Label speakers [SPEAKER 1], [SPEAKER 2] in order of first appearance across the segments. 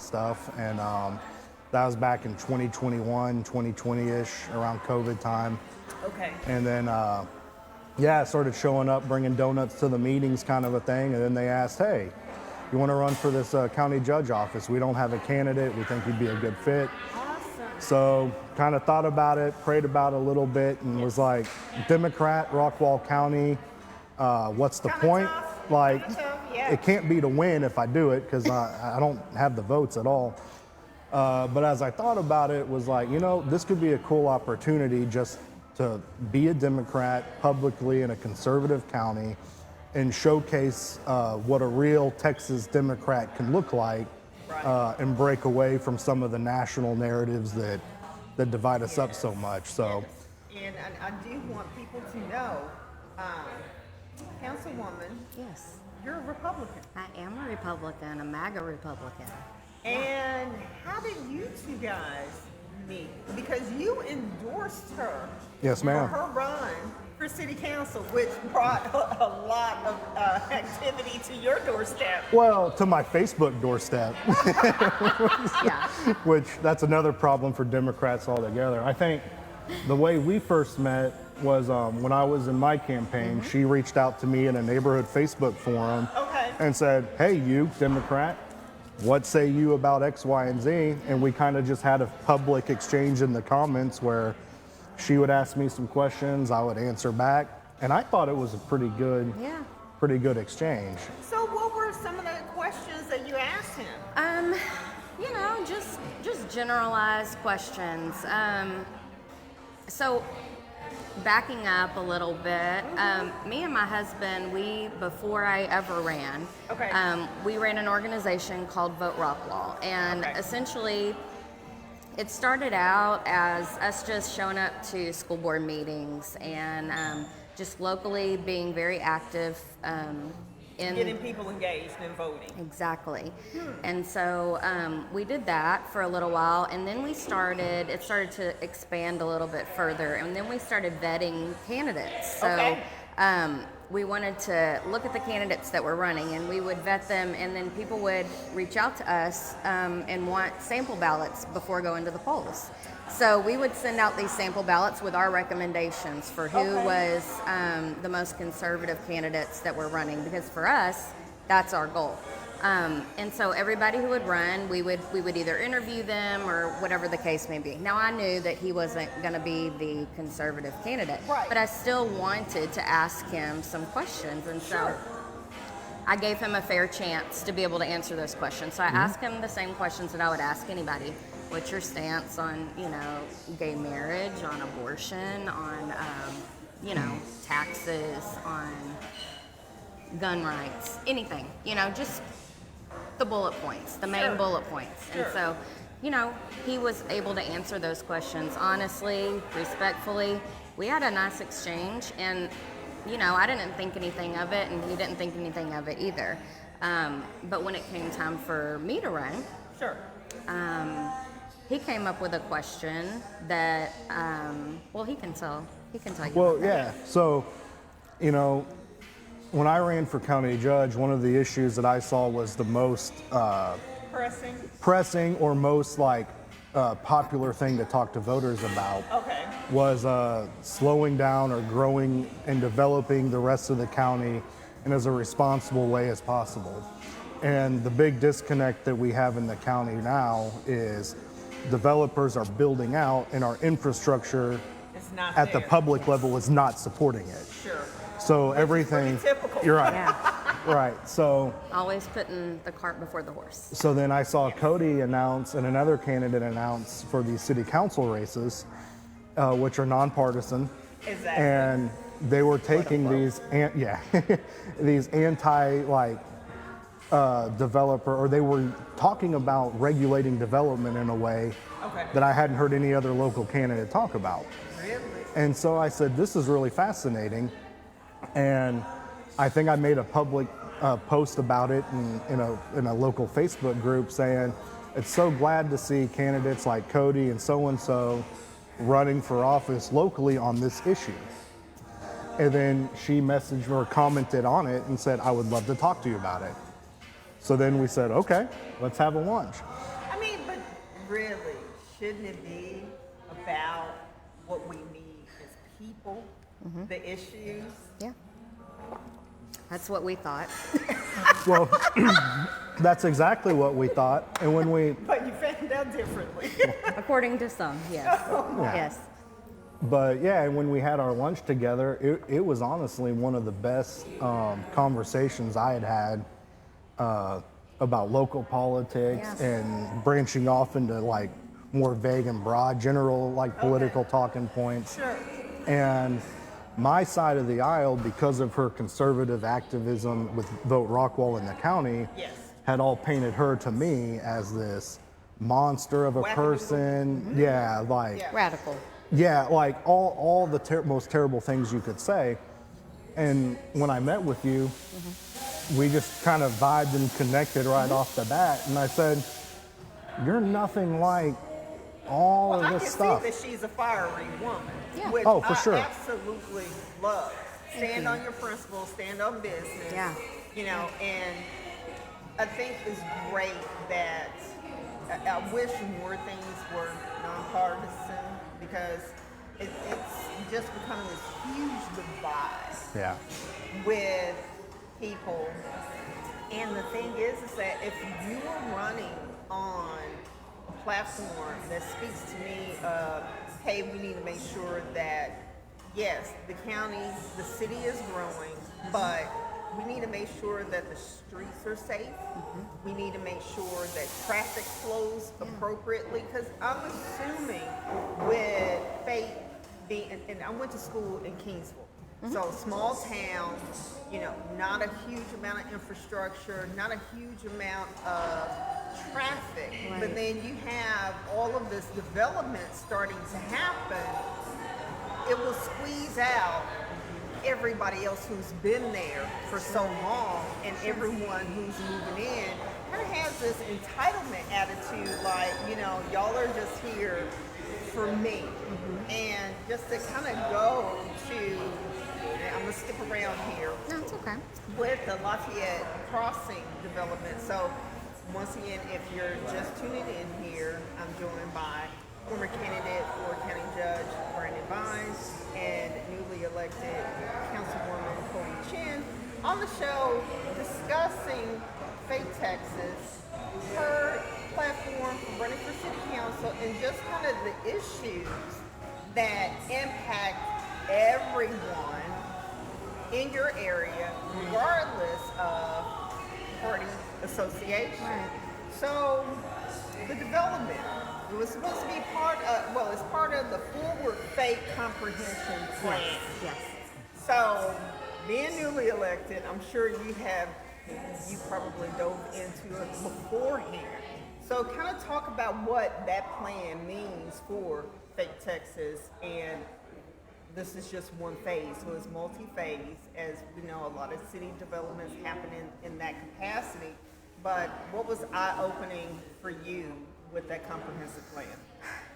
[SPEAKER 1] stuff, and that was back in 2021, 2020-ish, around COVID time.
[SPEAKER 2] Okay.
[SPEAKER 1] And then, I started showing up, bringing donuts to the meetings, kind of a thing. And then they asked, hey, you want to run for this county judge office? We don't have a candidate. We think you'd be a good fit.
[SPEAKER 2] Awesome.
[SPEAKER 1] So kind of thought about it, prayed about it a little bit, and was like, Democrat, Rockwall County, what's the point?
[SPEAKER 2] Tough.
[SPEAKER 1] Like,
[SPEAKER 2] Yeah.
[SPEAKER 1] it can't be to win if I do it, because I don't have the votes at all. But as I thought about it, was like, this could be a cool opportunity just to be a Democrat publicly in a conservative county and showcase what a real Texas Democrat can look like, and break away from some of the national narratives that divide us up so much. So,
[SPEAKER 2] and I do want people to know, Councilwoman,
[SPEAKER 3] Yes,
[SPEAKER 2] you're a Republican.
[SPEAKER 3] I am a Republican, a MAGA Republican.
[SPEAKER 2] And how did you two guys meet? Because you endorsed her.
[SPEAKER 1] Yes, ma'am.
[SPEAKER 2] For her run for city council, which brought a lot of activity to your doorstep.
[SPEAKER 1] well, to my Facebook doorstep,
[SPEAKER 3] Yeah.
[SPEAKER 1] which that's another problem for Democrats altogether. I think the way we first met was when I was in my campaign. She reached out to me in a neighborhood Facebook forum
[SPEAKER 2] Okay.
[SPEAKER 1] and said, hey, you Democrat, what say you about X, Y, and Z? And we kind of just had a public exchange in the comments where she would ask me some questions, I would answer back, and I thought it was a pretty good exchange.
[SPEAKER 2] So what were some of the questions that you asked him?
[SPEAKER 3] Just generalized questions. So backing up a little bit, me and my husband, before I ever ran, we ran an organization called Vote Rockwall, and essentially it started out as us just showing up to school board meetings and just locally being very active in
[SPEAKER 2] Getting people engaged in voting.
[SPEAKER 3] Exactly. And so we did that for a little while, and then it started to expand a little bit further, and then we started vetting candidates. So we wanted to look at the candidates that were running, and we would vet them, and then people would reach out to us and want sample ballots before going to the polls. So we would send out these sample ballots with our recommendations for who was the most conservative candidates that were running, because for us, that's our goal. And so everybody who would run, we would either interview them or whatever the case may be. Now I knew that he wasn't going to be the conservative candidate, but I still wanted to ask him some questions, and so I gave him a fair chance to be able to answer those questions. So I asked him the same questions that I would ask anybody. What's your stance on, gay marriage, on abortion, on, taxes, on gun rights, anything, just the bullet points, the main bullet points. And so, he was able to answer those questions honestly, respectfully. We had a nice exchange, and, I didn't think anything of it, and he didn't think anything of it either. But when it came time for me to run, he came up with a question that, he can tell you.
[SPEAKER 1] Well, yeah. So, when I ran for county judge, one of the issues that I saw was the most pressing or most popular thing to talk to voters about was slowing down or growing and developing the rest of the county in as a responsible way as possible. And the big disconnect that we have in the county now is developers are building out and our infrastructure at the public level is not supporting it. So everything, you're right, right. So
[SPEAKER 3] always putting the cart before the horse.
[SPEAKER 1] So then I saw Codi announce and another candidate announce for these city council races, which are nonpartisan. And they were taking these, these anti developer, or they were talking about regulating development in a way that I hadn't heard any other local candidate talk about. And so I said, this is really fascinating. And I think I made a public post about it in a local Facebook group saying, it's so glad to see candidates like Codi and so running for office locally on this issue. And then she messaged or commented on it and said, I would love to talk to you about it. So then we said, okay, let's have a lunch.
[SPEAKER 2] I mean, but really, shouldn't it be about what we need as people, the issues?
[SPEAKER 3] Yeah. That's what we thought.
[SPEAKER 1] Well, that's exactly what we thought. And when we,
[SPEAKER 2] But you found out differently.
[SPEAKER 3] According to some, yes.
[SPEAKER 1] Yeah.
[SPEAKER 3] Yes.
[SPEAKER 1] but yeah, and when we had our lunch together, it was honestly one of the best conversations I had about local politics
[SPEAKER 3] Yes.
[SPEAKER 1] and branching off into like more vague and broad, general like political talking points.
[SPEAKER 2] Sure.
[SPEAKER 1] And my side of the aisle, because of her conservative activism with Vote Rockwall in the county,
[SPEAKER 2] Yes.
[SPEAKER 1] had all painted her to me as this monster of a
[SPEAKER 2] Wackadoodle.
[SPEAKER 1] person. Yeah, like
[SPEAKER 2] Yeah.
[SPEAKER 3] Radical.
[SPEAKER 1] yeah, like all the most terrible things you could say. And when I met with you, we just kind of vibed and connected right off the bat. And I said, "You're nothing like all
[SPEAKER 2] Well,
[SPEAKER 1] of
[SPEAKER 2] I
[SPEAKER 1] this
[SPEAKER 2] can
[SPEAKER 1] stuff."
[SPEAKER 2] see that she's a fiery woman,
[SPEAKER 3] Yeah.
[SPEAKER 2] which
[SPEAKER 1] Oh, for sure.
[SPEAKER 2] I absolutely love. Stand on your principles, stand on business.
[SPEAKER 3] Yeah.
[SPEAKER 2] You know, and I think it's great that I wish more things were nonpartisan because it's just becoming this huge divide
[SPEAKER 1] Yeah,
[SPEAKER 2] with people. And the thing is that if you are running on a platform that speaks to me of, hey, we need to make sure that, yes, the county, the city is growing, but we need to make sure that the streets are safe. We need to make sure that traffic flows appropriately, because I'm assuming with Faith being, and I went to school in Kingsville, so small town, you know, not a huge amount of infrastructure, not a huge amount of traffic, but
[SPEAKER 3] Right.
[SPEAKER 2] then you have all of this development starting to happen. It will squeeze out everybody else who's been there for so long, and everyone who's moving in kind of has this entitlement attitude, like, you know, y'all are just here for me. And just to kind of go to, I'm gonna skip around here,
[SPEAKER 3] No, it's okay.
[SPEAKER 2] with the Lafayette Crossing development. So once again, if you're just tuning in here, I'm joined by former candidate for County Judge Brandon Vines and newly elected Councilwoman Codi Chinn on the show discussing Faith Texas, her platform for running for city council, and just kind of the issues that impact everyone in your area, regardless of party affiliation.
[SPEAKER 3] Right.
[SPEAKER 2] So the development, it was supposed to be part of, well, it's part of the Forward Faith Comprehension Plan.
[SPEAKER 3] Yes.
[SPEAKER 2] So being newly elected, I'm sure you probably dove into it beforehand. So kind of talk about what that plan means for Faith Texas, and this is just one phase, so it's multi-phase. As we know, a lot of city developments happen in that capacity. But what was eye-opening for you with that comprehensive plan?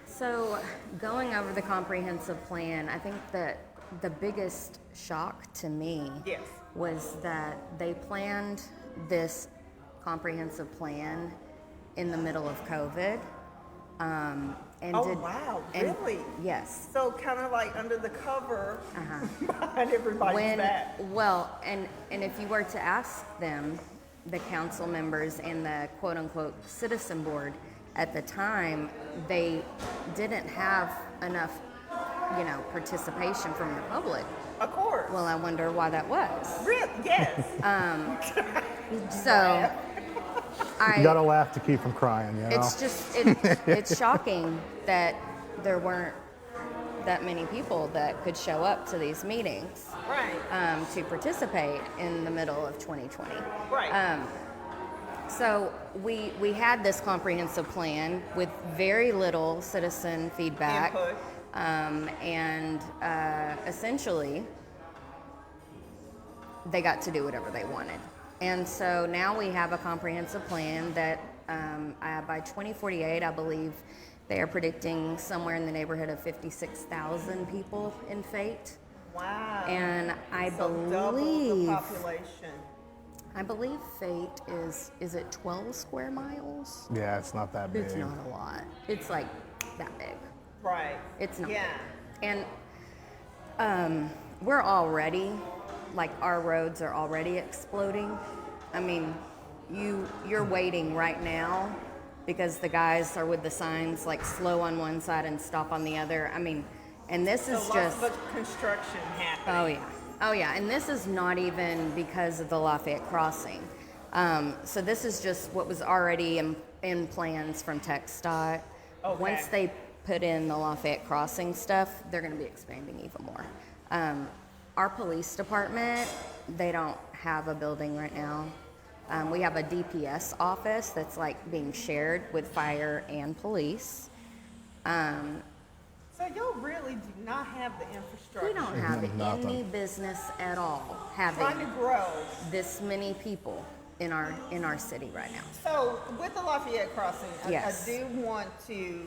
[SPEAKER 3] So, going over the comprehensive plan, I think that the biggest shock to me
[SPEAKER 2] Yes.
[SPEAKER 3] was that they planned this comprehensive plan in the middle of COVID. And
[SPEAKER 2] Oh, wow,
[SPEAKER 3] and-
[SPEAKER 2] really?
[SPEAKER 3] Yes.
[SPEAKER 2] So kind of like under the cover behind everybody's back.
[SPEAKER 3] Well, and if you were to ask them, the council members and the quote unquote citizen board at the time, they didn't have enough, participation from the public.
[SPEAKER 2] Of course.
[SPEAKER 3] Well, I wonder why that was.
[SPEAKER 2] Really? Yes.
[SPEAKER 3] So,
[SPEAKER 1] you gotta laugh to keep from crying, you know?
[SPEAKER 3] it's just it's shocking that there weren't that many people that could show up to these meetings
[SPEAKER 2] Right.
[SPEAKER 3] to participate in the middle of 2020.
[SPEAKER 2] Right.
[SPEAKER 3] So we had this comprehensive plan with very little citizen feedback,
[SPEAKER 2] Input.
[SPEAKER 3] and essentially they got to do whatever they wanted. And so now we have a comprehensive plan that by 2048, I believe they are predicting somewhere in the neighborhood of 56,000 people in Fate.
[SPEAKER 2] Wow.
[SPEAKER 3] And I
[SPEAKER 2] So double the
[SPEAKER 3] believe
[SPEAKER 2] population.
[SPEAKER 3] I believe Fate is it 12 square miles?
[SPEAKER 1] Yeah, it's not that big.
[SPEAKER 3] It's not a lot. It's like that big.
[SPEAKER 2] Right.
[SPEAKER 3] It's not.
[SPEAKER 2] Yeah.
[SPEAKER 3] And we're already, like our roads are already exploding. I mean, you're waiting right now because the guys are with the signs like slow on one side and stop on the other. I mean, and this is just
[SPEAKER 2] lots of construction happening.
[SPEAKER 3] Oh yeah. Oh yeah, and this is not even because of the Lafayette crossing. So this is just what was already in plans from TxDOT.
[SPEAKER 2] Okay.
[SPEAKER 3] Once they put in the Lafayette crossing stuff, they're going to be expanding even more. Our police department, they don't have a building right now. We have a DPS office that's like being shared with fire and police.
[SPEAKER 2] So y'all really do not have the infrastructure.
[SPEAKER 3] We don't have
[SPEAKER 1] Nothing.
[SPEAKER 3] any business at all having
[SPEAKER 2] Trying to grow.
[SPEAKER 3] this many people in our city right now.
[SPEAKER 2] So with the Lafayette crossing,
[SPEAKER 3] Yes.
[SPEAKER 2] I do want to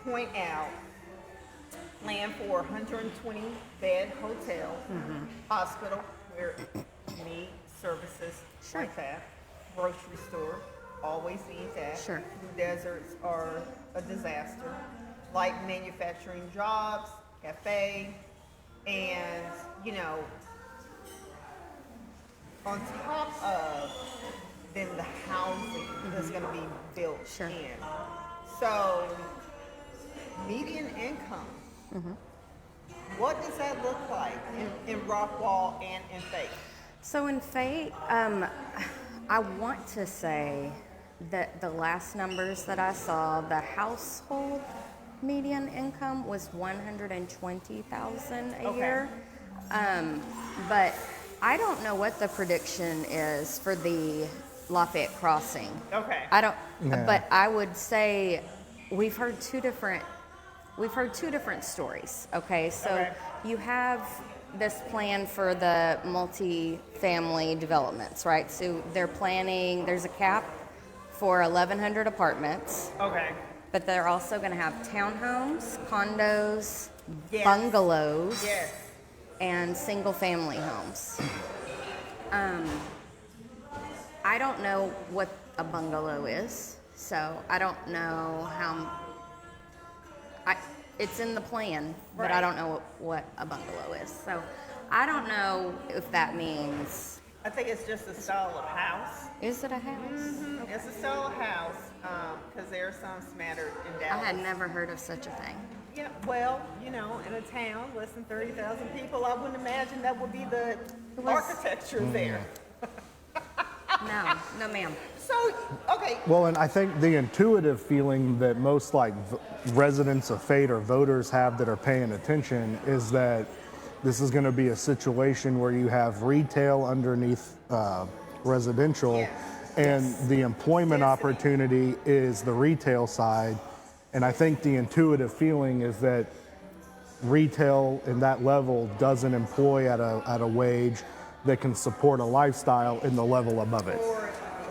[SPEAKER 2] point out plan for 120 bed hotel, hospital where you need services
[SPEAKER 3] Sure.
[SPEAKER 2] like that, grocery store, always need that.
[SPEAKER 3] Sure.
[SPEAKER 2] Food deserts are a disaster. Light manufacturing jobs, cafe, and on top of then the housing that's going to be built
[SPEAKER 3] Sure.
[SPEAKER 2] in. So median income, what does that look like in Rockwall and in Fate?
[SPEAKER 3] So in Fate, I want to say that the last numbers that I saw, the household median income was $120,000 a
[SPEAKER 2] Okay.
[SPEAKER 3] year. But I don't know what the prediction is for the Lafayette crossing.
[SPEAKER 2] Okay.
[SPEAKER 3] I don't,
[SPEAKER 1] Yeah.
[SPEAKER 3] but I would say we've heard two different stories. Okay, so
[SPEAKER 2] Okay.
[SPEAKER 3] you have this plan for the multi-family developments, right? So they're planning. There's a cap for 1,100 apartments,
[SPEAKER 2] Okay.
[SPEAKER 3] but they're also going to have townhomes, condos,
[SPEAKER 2] Yes.
[SPEAKER 3] bungalows,
[SPEAKER 2] Yes.
[SPEAKER 3] and single-family homes. I don't know what a bungalow is, so I don't know how. It's in the plan, but I
[SPEAKER 2] Right.
[SPEAKER 3] don't know what a bungalow is. So I don't know if that means.
[SPEAKER 2] I think it's just a style of house.
[SPEAKER 3] Is it a house?
[SPEAKER 2] It's a style of house because there are some scattered in
[SPEAKER 3] I
[SPEAKER 2] Dallas.
[SPEAKER 3] had never heard of such a thing.
[SPEAKER 2] Yeah, well, in a town less than 30,000 people, I wouldn't imagine that would be the architecture there.
[SPEAKER 3] No, ma'am.
[SPEAKER 2] So, okay,
[SPEAKER 1] Well, and I think the intuitive feeling that most residents of Fate or voters have that are paying attention is that this is going to be a situation where you have retail underneath residential,
[SPEAKER 2] Yes.
[SPEAKER 1] and the employment
[SPEAKER 2] Density.
[SPEAKER 1] opportunity is the retail side. And I think the intuitive feeling is that retail in that level doesn't employ at a wage that can support a lifestyle in the level above it.
[SPEAKER 2] or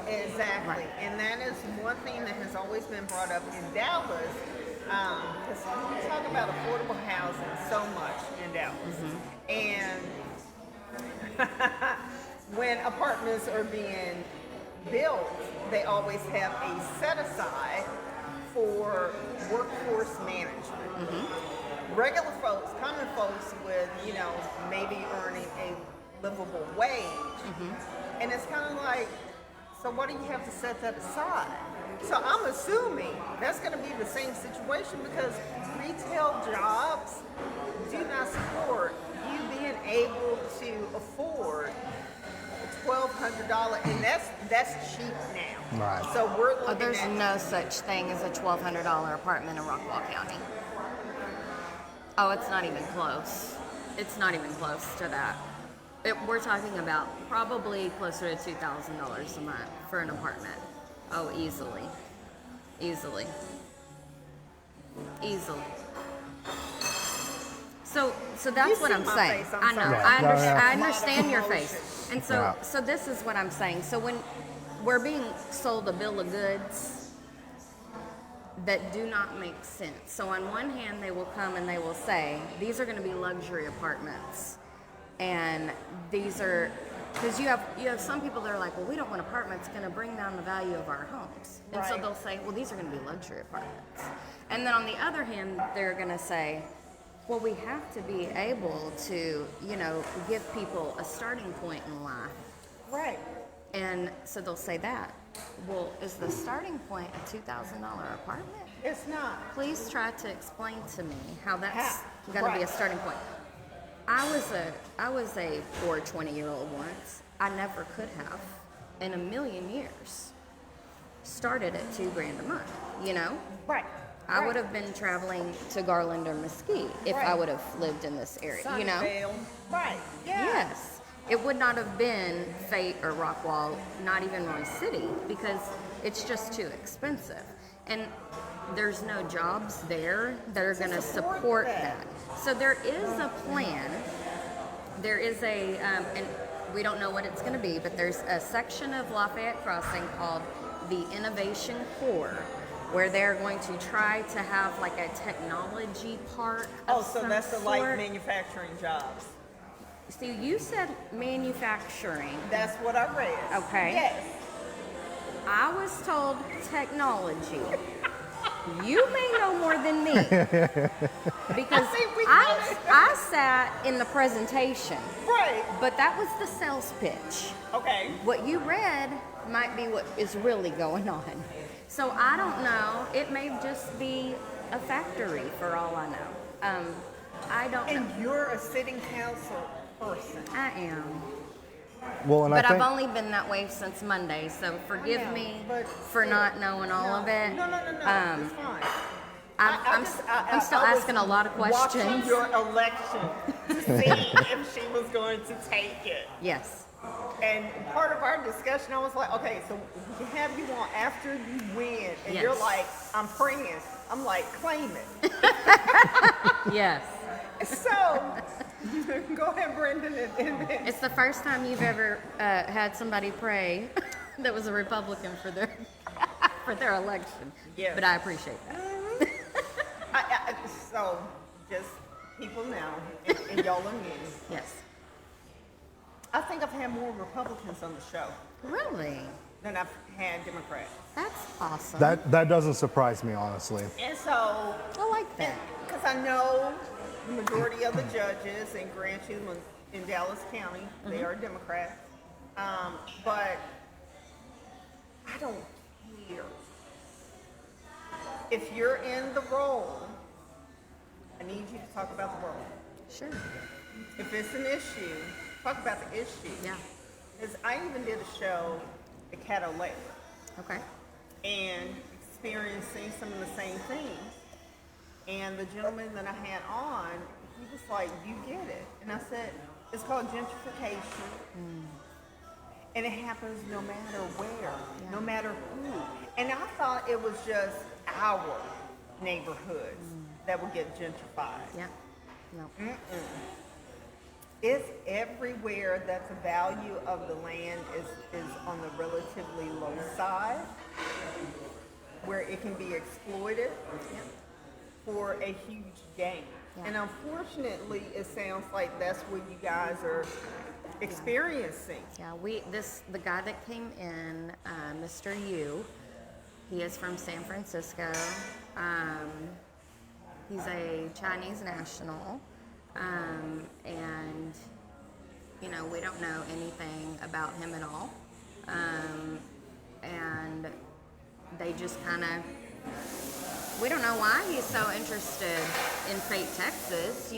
[SPEAKER 2] exactly,
[SPEAKER 3] Right.
[SPEAKER 2] and that is one thing that has always been brought up in Dallas. Because we talk about affordable housing so much in Dallas, and when apartments are being built, they always have a set aside for workforce management. Regular folks, common folks with, maybe earning a livable wage. And it's kind of like, so what do you have to set that aside? So I'm assuming that's going to be the same situation because retail jobs do not support you being able to afford $1,200, and that's cheap now.
[SPEAKER 1] Right.
[SPEAKER 2] So we're looking
[SPEAKER 3] There's
[SPEAKER 2] at
[SPEAKER 3] no such thing as a $1,200 apartment in Rockwall County. Oh, it's not even close. It's not even close to that. We're talking about probably closer to $2,000 a month for an apartment. Oh, easily. So that's
[SPEAKER 2] You
[SPEAKER 3] what
[SPEAKER 2] see
[SPEAKER 3] I'm
[SPEAKER 2] my
[SPEAKER 3] saying.
[SPEAKER 2] face, I'm
[SPEAKER 3] I know.
[SPEAKER 2] sorry.
[SPEAKER 3] I
[SPEAKER 1] Yeah.
[SPEAKER 3] understand your
[SPEAKER 2] Emotion.
[SPEAKER 3] face. And
[SPEAKER 1] Yeah.
[SPEAKER 3] so this is what I'm saying. So when we're being sold a bill of goods that do not make sense. So on one hand, they will come and they will say, these are going to be luxury apartments. And these are Because you have some people that are like, well, we don't want apartments, going to bring down the value of our homes. And so
[SPEAKER 2] Right.
[SPEAKER 3] they'll say, well, these are going to be luxury apartments. And then on the other hand, they're going to say, well, we have to be able to, give people a starting point in life.
[SPEAKER 2] Right.
[SPEAKER 3] And so they'll say that. Well, is the starting point a $2,000 apartment?
[SPEAKER 2] It's not.
[SPEAKER 3] Please try to explain to me how that's
[SPEAKER 2] How?
[SPEAKER 3] going to be a
[SPEAKER 2] Right.
[SPEAKER 3] starting point. I was a poor 20-year-old once. I never could have, in a million years, started at $2,000 a month.
[SPEAKER 2] Right.
[SPEAKER 3] I
[SPEAKER 2] Right.
[SPEAKER 3] would have been traveling to Garland or Mesquite if I
[SPEAKER 2] Right.
[SPEAKER 3] would have lived in this area.
[SPEAKER 2] Sunnyvale. Right. Yeah.
[SPEAKER 3] Yes. It would not have been Fate or Rockwall, not even Roy City, because it's just too expensive. And there's no jobs there that are going to support that. So there is a plan. There is and we don't know what it's going to be, but there's a section of Lafayette Crossing called the Innovation Core, where they're going to try to have like a technology park.
[SPEAKER 2] Oh,
[SPEAKER 3] of
[SPEAKER 2] so
[SPEAKER 3] some
[SPEAKER 2] that's the light
[SPEAKER 3] sort.
[SPEAKER 2] manufacturing jobs.
[SPEAKER 3] See, you said manufacturing.
[SPEAKER 2] That's what I read.
[SPEAKER 3] Okay.
[SPEAKER 2] Yes.
[SPEAKER 3] I was told technology. You may know more than me. Because I sat in the presentation,
[SPEAKER 2] Right.
[SPEAKER 3] but that was the sales pitch.
[SPEAKER 2] Okay.
[SPEAKER 3] What you read might be what is really going on. So I don't know. It may just be a factory for all I know. I don't know.
[SPEAKER 2] And you're a sitting council person.
[SPEAKER 3] I am.
[SPEAKER 1] Well, and
[SPEAKER 3] But
[SPEAKER 1] I think
[SPEAKER 3] I've only been that way since Monday, so forgive
[SPEAKER 2] I know,
[SPEAKER 3] me
[SPEAKER 2] but
[SPEAKER 3] for
[SPEAKER 2] still.
[SPEAKER 3] not knowing all of it.
[SPEAKER 2] No. It's fine.
[SPEAKER 3] I'm still
[SPEAKER 2] I was
[SPEAKER 3] asking a lot of questions.
[SPEAKER 2] Watching your election to see if she was going to take it.
[SPEAKER 3] Yes.
[SPEAKER 2] And part of our discussion, I was like, okay, so we can have you on after you win. And you're
[SPEAKER 3] Yes.
[SPEAKER 2] like, I'm praying. I'm like, claim it.
[SPEAKER 3] Yes.
[SPEAKER 2] So, go ahead, Brendan. And
[SPEAKER 3] It's the first time you've ever had somebody pray that was a Republican for their for their election.
[SPEAKER 2] Yes.
[SPEAKER 3] But I appreciate that.
[SPEAKER 2] so, just people now, and y'all are new.
[SPEAKER 3] Yes.
[SPEAKER 2] I think I've had more Republicans on the show
[SPEAKER 3] Really?
[SPEAKER 2] than I've had Democrats.
[SPEAKER 3] That's awesome.
[SPEAKER 1] that doesn't surprise me, honestly.
[SPEAKER 2] And so,
[SPEAKER 3] I like that.
[SPEAKER 2] because I know the majority of the judges, and grant you, in Dallas County, they are Democrats. But I don't care. If you're in the role, I need you to talk about the role.
[SPEAKER 3] Sure.
[SPEAKER 2] If it's an issue, talk about the issue.
[SPEAKER 3] Yeah.
[SPEAKER 2] Because I even did a show at Caddo Lake
[SPEAKER 3] Okay.
[SPEAKER 2] and experiencing some of the same things. And the gentleman that I had on, he was like, you get it. And I said, it's called gentrification. And it happens no matter where, no matter who. And I thought it was just our neighborhoods that would get gentrified.
[SPEAKER 3] Yeah. No.
[SPEAKER 2] It's everywhere that the value of the land is on the relatively low side, where it can be exploited for a huge gain.
[SPEAKER 3] Yeah.
[SPEAKER 2] And unfortunately, it sounds like that's what you guys are experiencing.
[SPEAKER 3] Yeah, the guy that came in, Mr. Yu, he is from San Francisco. He's a Chinese national, and we don't know anything about him at all. And they just kind of, we don't know why he's so interested in Fate, Texas.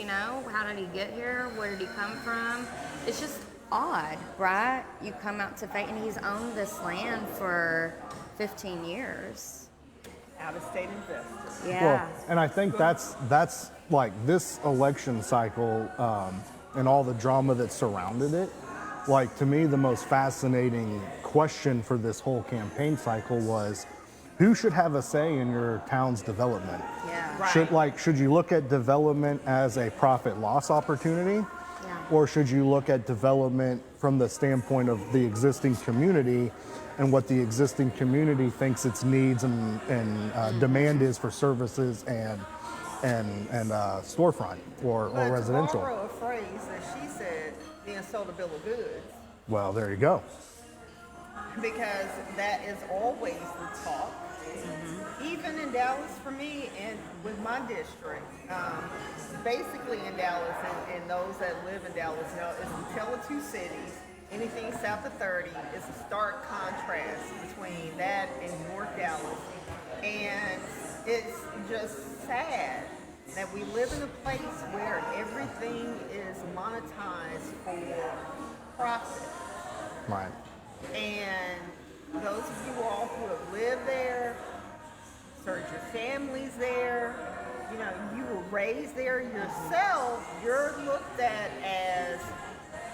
[SPEAKER 3] How did he get here? Where did he come from? It's just odd, right? You come out to Fate and he's owned this land for 15 years.
[SPEAKER 2] Out-of-state investors.
[SPEAKER 3] Yeah.
[SPEAKER 1] Well, and I think that's like this election cycle and all the drama that surrounded it. Like, to me, the most fascinating question for this whole campaign cycle was, who should have a say in your town's development?
[SPEAKER 3] Yeah.
[SPEAKER 2] Right.
[SPEAKER 1] Should you look at development as a profit loss opportunity?
[SPEAKER 3] Yeah.
[SPEAKER 1] Or should you look at development from the standpoint of the existing community and what the existing community thinks its needs and demand is for services and storefront or
[SPEAKER 2] But
[SPEAKER 1] residential?
[SPEAKER 2] to borrow a phrase that she said, being sold a bill of goods,
[SPEAKER 1] Well, there you go.
[SPEAKER 2] Because that is always the talk. Even in Dallas, for me, and with my district, basically in Dallas, and those that live in Dallas know, it's the tale of two cities. Anything south of 30 is a stark contrast between that and North Dallas. And it's just sad that we live in a place where everything is monetized for profit.
[SPEAKER 1] Right.
[SPEAKER 2] And those of you all who have lived there, started your families there, you know, you were raised there yourself, you're looked at as,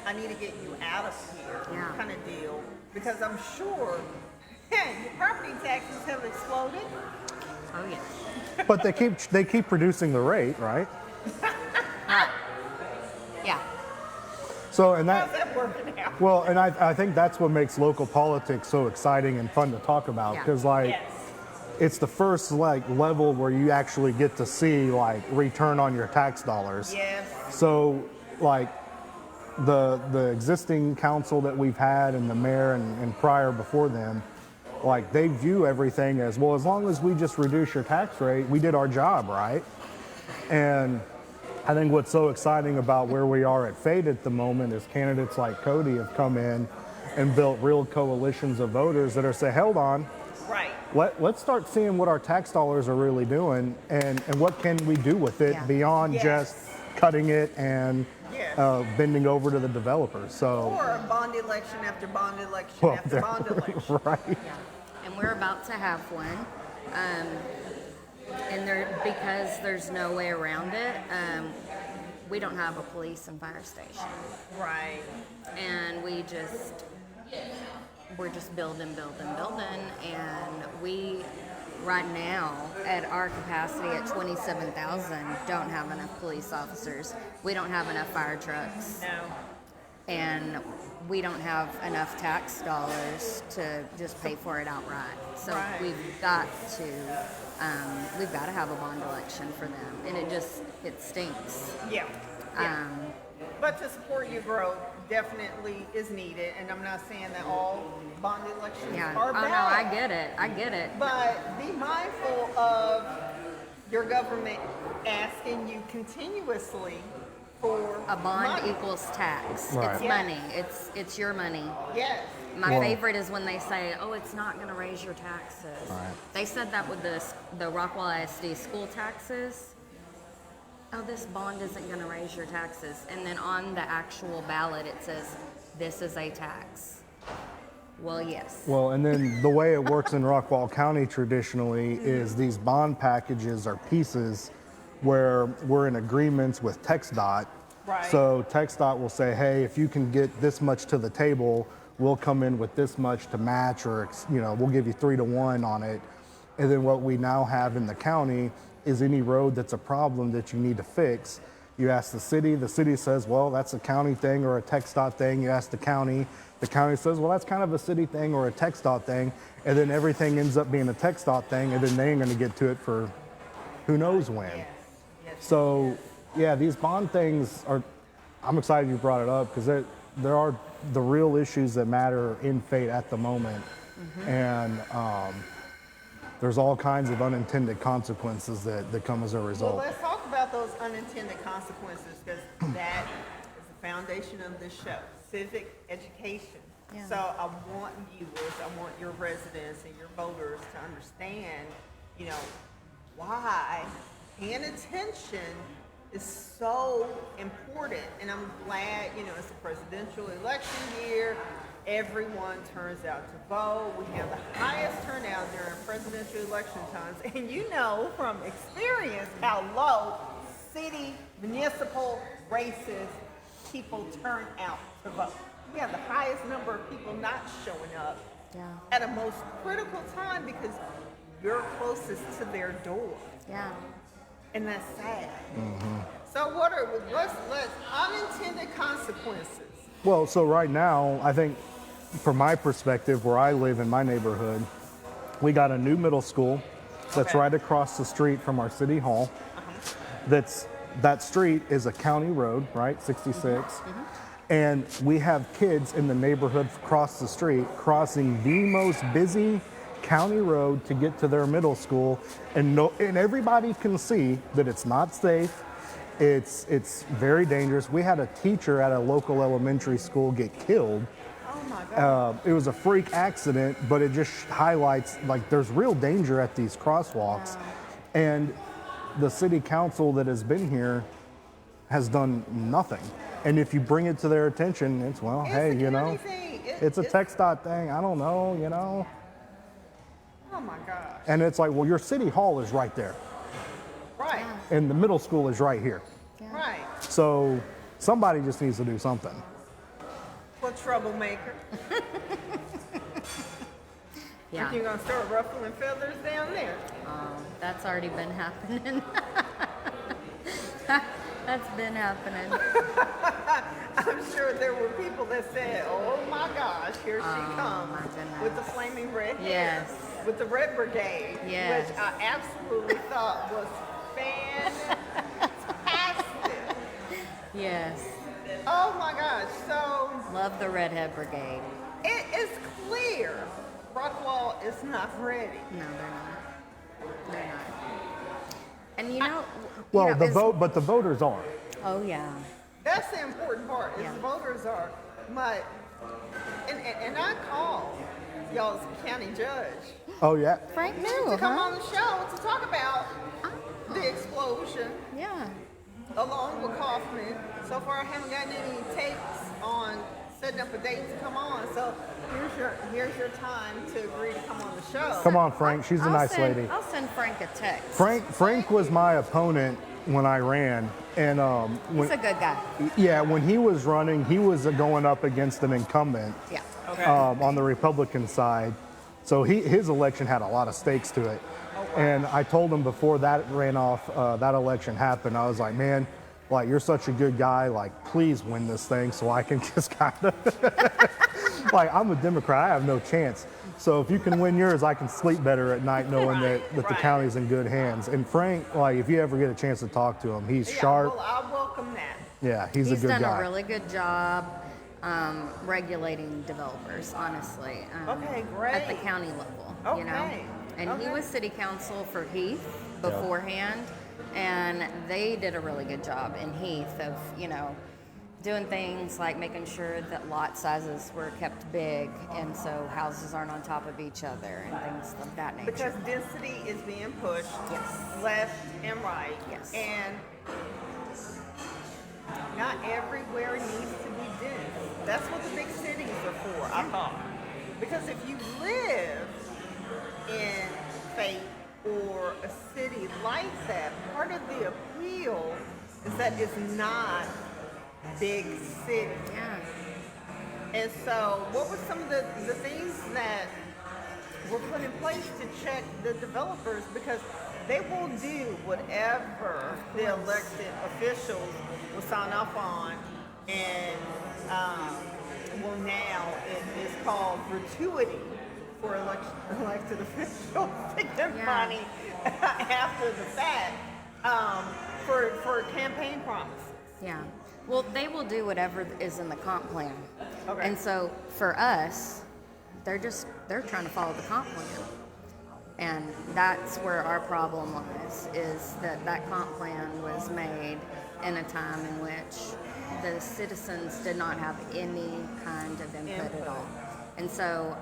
[SPEAKER 2] I need to get you out of here kind of deal. Because I'm sure your property taxes have exploded.
[SPEAKER 3] Oh, yeah.
[SPEAKER 1] But they keep reducing the rate, right?
[SPEAKER 3] Yeah.
[SPEAKER 1] So, and
[SPEAKER 2] How's that working out?
[SPEAKER 1] well, and I think that's what makes local politics so exciting and fun to talk about, because it's the first level where you actually get to see return on your tax dollars.
[SPEAKER 2] Yes.
[SPEAKER 1] So the existing council that we've had and the mayor and prior before them, they view everything as, well, as long as we just reduce your tax rate, we did our job, right? And I think what's so exciting about where we are at Fate at the moment is candidates like Cody have come in and built real coalitions of voters that are saying, hold on,
[SPEAKER 2] Right.
[SPEAKER 1] let's start seeing what our tax dollars are really doing and what can we do with it beyond just cutting it and bending over to the developers. So,
[SPEAKER 2] or bond election after bond election after bond election.
[SPEAKER 1] Right.
[SPEAKER 3] Yeah. And we're about to have one. And because there's no way around it, we don't have a police and fire station.
[SPEAKER 2] Right.
[SPEAKER 3] And we're just building. And we, right now, at our capacity at 27,000, don't have enough police officers. We don't have enough fire trucks.
[SPEAKER 2] No.
[SPEAKER 3] And we don't have enough tax dollars to just pay for it outright. So we've got to have a bond election for them, and it stinks.
[SPEAKER 2] Yeah. But to support your growth definitely is needed, and I'm not saying that all bond elections are bad.
[SPEAKER 3] Oh no, I get it.
[SPEAKER 2] But be mindful of your government asking you continuously for
[SPEAKER 3] A bond
[SPEAKER 2] money.
[SPEAKER 3] equals tax.
[SPEAKER 1] Right.
[SPEAKER 3] It's money. It's your money.
[SPEAKER 2] Yes.
[SPEAKER 3] My favorite is when they say, "Oh, it's not going to raise your taxes."
[SPEAKER 1] Right.
[SPEAKER 3] They said that with the Rockwall ISD school taxes. Oh, this bond isn't going to raise your taxes, and then on the actual ballot it says, "This is a tax." Well, yes.
[SPEAKER 1] Well, and then the way it works in Rockwall County traditionally is these bond packages are pieces where we're in agreements with TxDOT.
[SPEAKER 2] Right.
[SPEAKER 1] So TxDOT will say, hey, if you can get this much to the table, we'll come in with this much to match, or we'll give you 3-to-1 on it. And then what we now have in the county is any road that's a problem that you need to fix, you ask the city says, well, that's a county thing or a TxDOT thing. You ask the county says, well, that's kind of a city thing or a TxDOT thing, and then everything ends up being a TxDOT thing, and then they ain't gonna get to it for who knows when.
[SPEAKER 2] Yes.
[SPEAKER 1] So, these bond things I'm excited you brought it up, because there are the real issues that matter in Fate at the moment. And there's all kinds of unintended consequences that come as a result.
[SPEAKER 2] Well, let's talk about those unintended consequences, because that is the foundation of this show, civic education.
[SPEAKER 3] Yeah.
[SPEAKER 2] So I want viewers, I want your residents and your voters to understand, why paying attention is so important. And I'm glad, it's a presidential election year. Everyone turns out to vote. We have the highest turnout during presidential election times. And you know from experience how low city, municipal races people turn out to vote. We have the highest number of people not showing up at a most critical time because you're closest to their door.
[SPEAKER 3] Yeah.
[SPEAKER 2] And that's sad. So let's unintended consequences.
[SPEAKER 1] Well, so right now, I think from my perspective, where I live in my neighborhood, we got a new middle school that's right across the street from our city hall. That street is a county road, right, 66. And we have kids in the neighborhood across the street crossing the most busy county road to get to their middle school, and everybody can see that it's not safe. It's very dangerous. We had a teacher at a local elementary school get killed.
[SPEAKER 2] Oh my God.
[SPEAKER 1] It was a freak accident, but it just highlights like there's real danger at these crosswalks.
[SPEAKER 3] Wow.
[SPEAKER 1] And the city council that has been here has done nothing. And if you bring it to their attention, it's, well, hey, you know, it's a text dot thing. I don't know, you know.
[SPEAKER 2] Oh my gosh.
[SPEAKER 1] And it's like, well, your city hall is right there.
[SPEAKER 2] Right.
[SPEAKER 1] And the middle school is right here.
[SPEAKER 3] Yeah.
[SPEAKER 2] Right.
[SPEAKER 1] So somebody just needs to do something.
[SPEAKER 2] What troublemaker?
[SPEAKER 3] Yeah.
[SPEAKER 2] You're gonna start ruffling feathers down there.
[SPEAKER 3] That's already been happening. That's been happening.
[SPEAKER 2] I'm sure there were people that said, "Oh my gosh, here she comes
[SPEAKER 3] my goodness.
[SPEAKER 2] with the flaming red hair,
[SPEAKER 3] Yes.
[SPEAKER 2] with the Red Brigade,"
[SPEAKER 3] Yes.
[SPEAKER 2] which I absolutely thought was fantastic.
[SPEAKER 3] Yes.
[SPEAKER 2] Oh my gosh! So
[SPEAKER 3] Love the Redhead Brigade.
[SPEAKER 2] it is clear Rockwall is not ready.
[SPEAKER 3] No, they're not. They're not. And you know,
[SPEAKER 1] Well,
[SPEAKER 3] you know, it's-
[SPEAKER 1] but the voters are.
[SPEAKER 3] Oh yeah.
[SPEAKER 2] That's the important part. Is
[SPEAKER 3] Yeah.
[SPEAKER 2] the voters are, but and I called y'all's county judge
[SPEAKER 1] Oh yeah.
[SPEAKER 3] Frank
[SPEAKER 2] to
[SPEAKER 3] knew,
[SPEAKER 2] come
[SPEAKER 3] huh?
[SPEAKER 2] on the show to talk about the explosion
[SPEAKER 3] Yeah.
[SPEAKER 2] along with Kaufman. So far, I haven't gotten any tapes on setting up a date to come on. So here's your time to agree to come on the show.
[SPEAKER 1] Come on, Frank. She's a nice lady.
[SPEAKER 3] I'll send Frank a text.
[SPEAKER 1] Frank was my opponent when I ran, and
[SPEAKER 3] He's a good guy.
[SPEAKER 1] when he was running, he was going up against an incumbent
[SPEAKER 3] Yeah.
[SPEAKER 2] Okay.
[SPEAKER 1] on the Republican side. So his election had a lot of stakes to it. And I told him before that that election happened, I was like, man, like, you're such a good guy, like, please win this thing so I can just kind of, like, I'm a Democrat, I have no chance. So if you can win yours, I can sleep better at night knowing that the
[SPEAKER 2] Right.
[SPEAKER 1] county's in good hands. And Frank, like, if you ever get a chance to talk to him, he's sharp.
[SPEAKER 2] Well, I welcome that.
[SPEAKER 1] Yeah, he's a good
[SPEAKER 3] done
[SPEAKER 1] guy.
[SPEAKER 3] a really good job regulating developers, honestly.
[SPEAKER 2] Okay, great.
[SPEAKER 3] At the county level, you know.
[SPEAKER 2] Okay,
[SPEAKER 3] And he
[SPEAKER 2] okay.
[SPEAKER 3] was city council for Heath beforehand, and they did a really good job in Heath of, you know, doing things like making sure that lot sizes were kept big, and so houses aren't on top of each other and things of that nature.
[SPEAKER 2] Because density is being pushed
[SPEAKER 3] Yes.
[SPEAKER 2] left and right.
[SPEAKER 3] Yes.
[SPEAKER 2] And not everywhere needs to be dense. That's what the big cities are for, I thought. Because if you live in Fate or a city like that, part of the appeal is that it's not big city.
[SPEAKER 3] Yeah.
[SPEAKER 2] And so what were some of the things that were put in place to check the developers? Because they will do whatever the elected officials will sign off on. And well, now it is called gratuity for elected officials to get
[SPEAKER 3] Yeah.
[SPEAKER 2] money after the fact for campaign promise.
[SPEAKER 3] Yeah. Well, they will do whatever is in the comp plan.
[SPEAKER 2] Okay.
[SPEAKER 3] And so for us, they're trying to follow the comp plan. And that's where our problem lies, is that comp plan was made in a time in which the citizens did not have any kind of input at all. And so,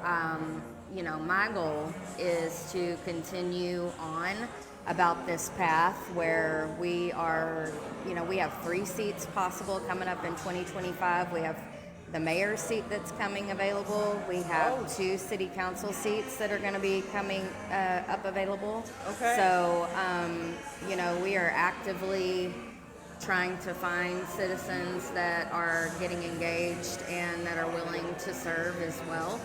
[SPEAKER 3] you know, my goal is to continue on about this path where we are, you know, we have 3 seats possible coming up in 2025. We have the mayor's seat that's coming available. We have 2 city council seats that are going to be coming up available.
[SPEAKER 2] Okay.
[SPEAKER 3] So, you know, we are actively trying to find citizens that are getting engaged and that are willing to serve as well,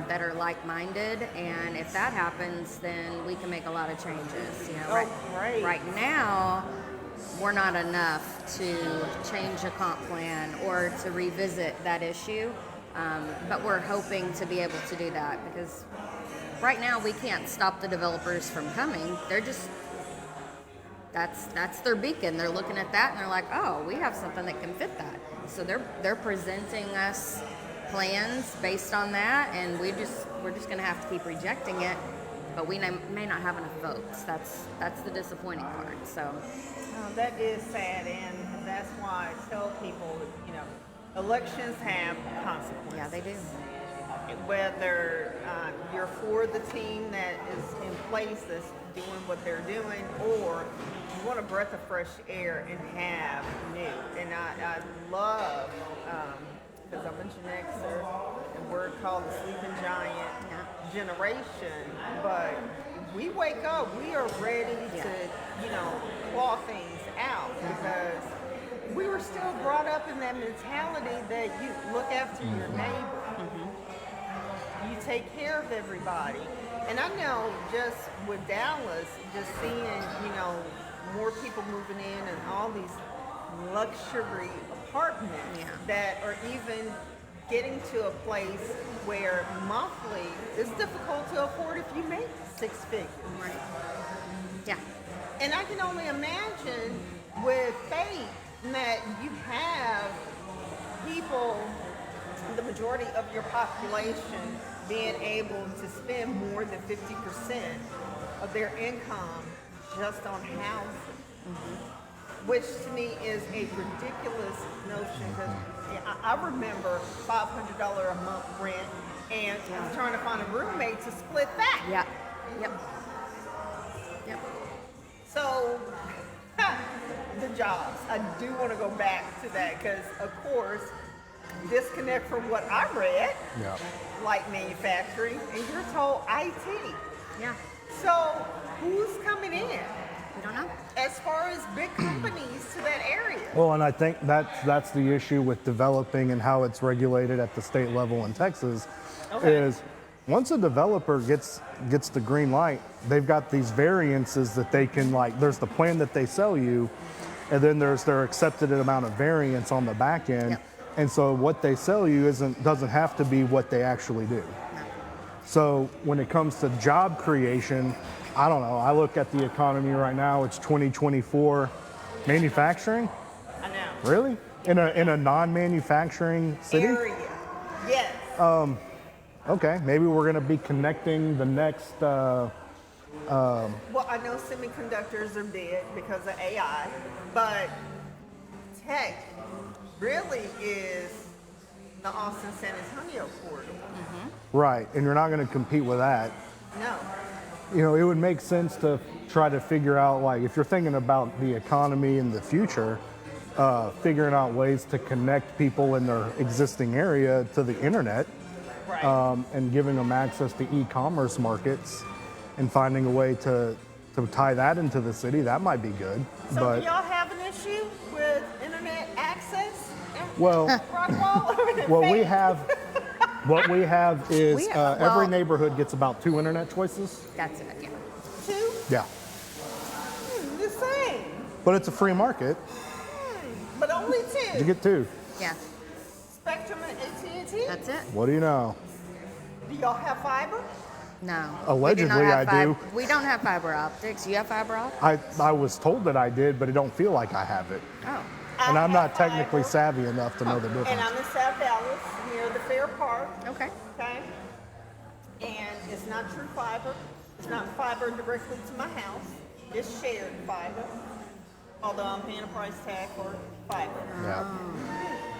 [SPEAKER 3] that are like-minded. And if that happens, then we can make a lot of changes. You know,
[SPEAKER 2] Great.
[SPEAKER 3] right now, we're not enough to change a comp plan or to revisit that issue, but we're hoping to be able to do that, because right now we can't stop the developers from coming. that's their beacon. They're looking at that and they're like, oh, we have something that can fit that. So they're presenting us plans based on that, and we're just going to have to keep rejecting it. But we may not have enough votes. That's the disappointing part. So
[SPEAKER 2] that is sad, and that's why I tell people, elections have consequences.
[SPEAKER 3] yeah, they do.
[SPEAKER 2] Whether you're for the team that is in place that's doing what they're doing, or you want a breath of fresh air and have new. And I love, because I'm a Gen Xer, and we're called the sleeping giant generation, but we wake up, we are ready to, claw things out, because we were still brought up in that mentality that you look after your neighbor. You take care of everybody. And I know just with Dallas, just seeing, more people moving in and all these luxury apartments that are even getting to a place where monthly is difficult to afford if you make six figures.
[SPEAKER 3] Right. Yeah.
[SPEAKER 2] And I can only imagine with faith that you have people, the majority of your population, being able to spend more than 50% of their income just on housing, which to me is a ridiculous notion, because I remember $500 a month rent, and I was trying to find a roommate to split that.
[SPEAKER 3] Yeah. Yep.
[SPEAKER 2] So, the jobs. I do want to go back to that, because, of course, disconnect from what I read, light manufacturing, and you're told IT.
[SPEAKER 3] Yeah.
[SPEAKER 2] So, who's coming in?
[SPEAKER 3] We don't know.
[SPEAKER 2] As far as big companies to that area.
[SPEAKER 1] Well, and I think that's the issue with developing and how it's regulated at the state level in Texas, is once a developer gets the green light, they've got these variances that they can, there's the plan that they sell you, and then there's their accepted amount of variance on the back end.
[SPEAKER 3] Yep.
[SPEAKER 1] And so what they sell you doesn't have to be what they actually do.
[SPEAKER 3] No.
[SPEAKER 1] So when it comes to job creation, I don't know. I look at the economy right now. It's 2024. Manufacturing?
[SPEAKER 2] I know.
[SPEAKER 1] Really? In a non-manufacturing city?
[SPEAKER 2] Area. Yes.
[SPEAKER 1] Okay. Maybe we're going to be connecting the next.
[SPEAKER 2] Well, I know semiconductors are dead because of AI, but tech really is the Austin San Antonio corridor.
[SPEAKER 1] Right, and you're not going to compete with that.
[SPEAKER 2] No.
[SPEAKER 1] It would make sense to try to figure out, if you're thinking about the economy in the future, figuring out ways to connect people in their existing area to the internet,
[SPEAKER 2] Right.
[SPEAKER 1] and giving them access to e-commerce markets, and finding a way to tie that into the city. That might be good.
[SPEAKER 2] So
[SPEAKER 1] but
[SPEAKER 2] do y'all have an issue with internet access in
[SPEAKER 1] well,
[SPEAKER 2] Rockwall?
[SPEAKER 1] what we have is
[SPEAKER 3] We
[SPEAKER 1] every
[SPEAKER 3] well-
[SPEAKER 1] neighborhood gets about 2 internet choices.
[SPEAKER 3] That's it. Yeah.
[SPEAKER 2] Two?
[SPEAKER 1] Yeah,
[SPEAKER 2] The same.
[SPEAKER 1] but it's a free market.
[SPEAKER 2] But only two.
[SPEAKER 1] You get 2.
[SPEAKER 3] Yeah.
[SPEAKER 2] Spectrum and AT&T?
[SPEAKER 3] That's it.
[SPEAKER 1] What do you know?
[SPEAKER 2] Do y'all have fiber?
[SPEAKER 3] No.
[SPEAKER 1] Allegedly,
[SPEAKER 3] We do not have
[SPEAKER 1] I do.
[SPEAKER 3] We don't have fiber optics. You have fiber optics?
[SPEAKER 1] I was told that I did, but I don't feel like I have it.
[SPEAKER 3] Oh.
[SPEAKER 1] And I'm not
[SPEAKER 2] have
[SPEAKER 1] technically
[SPEAKER 2] fiber,
[SPEAKER 1] savvy enough to know the difference.
[SPEAKER 2] and I'm in South Dallas, near the Fair Park.
[SPEAKER 3] Okay.
[SPEAKER 2] Okay? And it's not true fiber. It's not fiber directly to my house. It's shared fiber. Although I'm paying a price tag for fiber.
[SPEAKER 1] Yeah.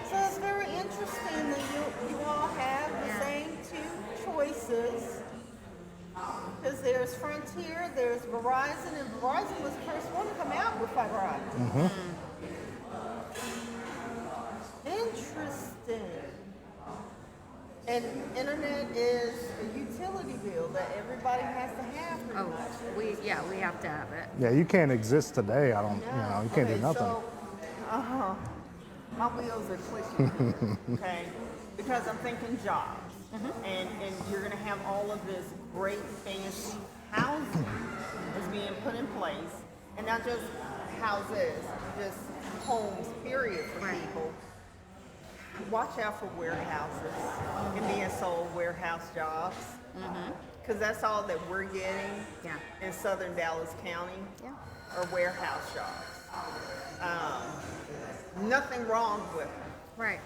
[SPEAKER 2] So it's very interesting that you all have the same two choices. Because there's Frontier, there's Verizon, and Verizon was the first one to come out with fiber optics. Interesting. And internet is a utility bill that everybody has to have pretty much.
[SPEAKER 3] We have to have it.
[SPEAKER 1] Yeah, you can't exist today. You can't do nothing.
[SPEAKER 2] So, my wheels are clicking. Okay, because I'm thinking jobs, and you're gonna have all of this great fancy housing that's being put in place, and not just houses, just homes. Period for people. Watch out for warehouses and being sold warehouse jobs, because that's all that we're getting in Southern Dallas County.
[SPEAKER 3] Yeah.
[SPEAKER 2] or warehouse shops. Nothing wrong with them.
[SPEAKER 3] Right.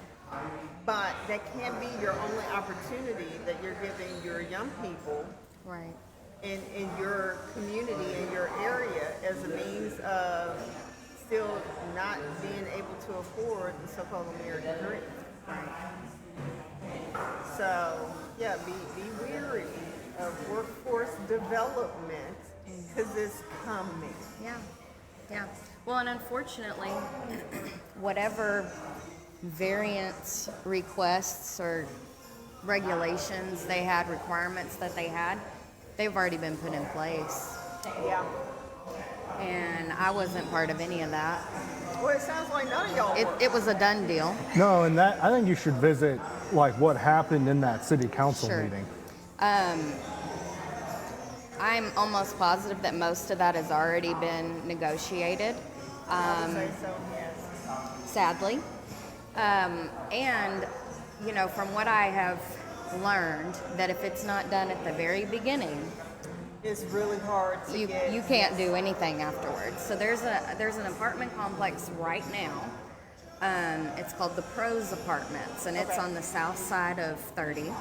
[SPEAKER 2] But that can't be your only opportunity that you're giving your young people
[SPEAKER 3] Right.
[SPEAKER 2] in your community, in your area, as a means of still not being able to afford the so-called American dream. So, yeah, be weary of workforce development because it's coming.
[SPEAKER 3] Yeah. Yeah. Well, and unfortunately, whatever variance requests or regulations they had, requirements that they had, they've already been put in place.
[SPEAKER 2] Yeah.
[SPEAKER 3] And I wasn't part of any of that.
[SPEAKER 2] Well, it sounds like none of y'all were.
[SPEAKER 3] It was a done deal.
[SPEAKER 1] No, and that I think you should visit like what happened in that city council
[SPEAKER 3] Sure.
[SPEAKER 1] meeting.
[SPEAKER 3] I'm almost positive that most of that has already been negotiated,
[SPEAKER 2] I would say so, yes.
[SPEAKER 3] sadly. And, you know, from what I have learned, that if it's not done at the very beginning,
[SPEAKER 2] It's really hard to get.
[SPEAKER 3] you can't do anything afterwards. So there's an apartment complex right now. It's called the Pros Apartments, and it's
[SPEAKER 2] Okay.
[SPEAKER 3] on the south side of 30.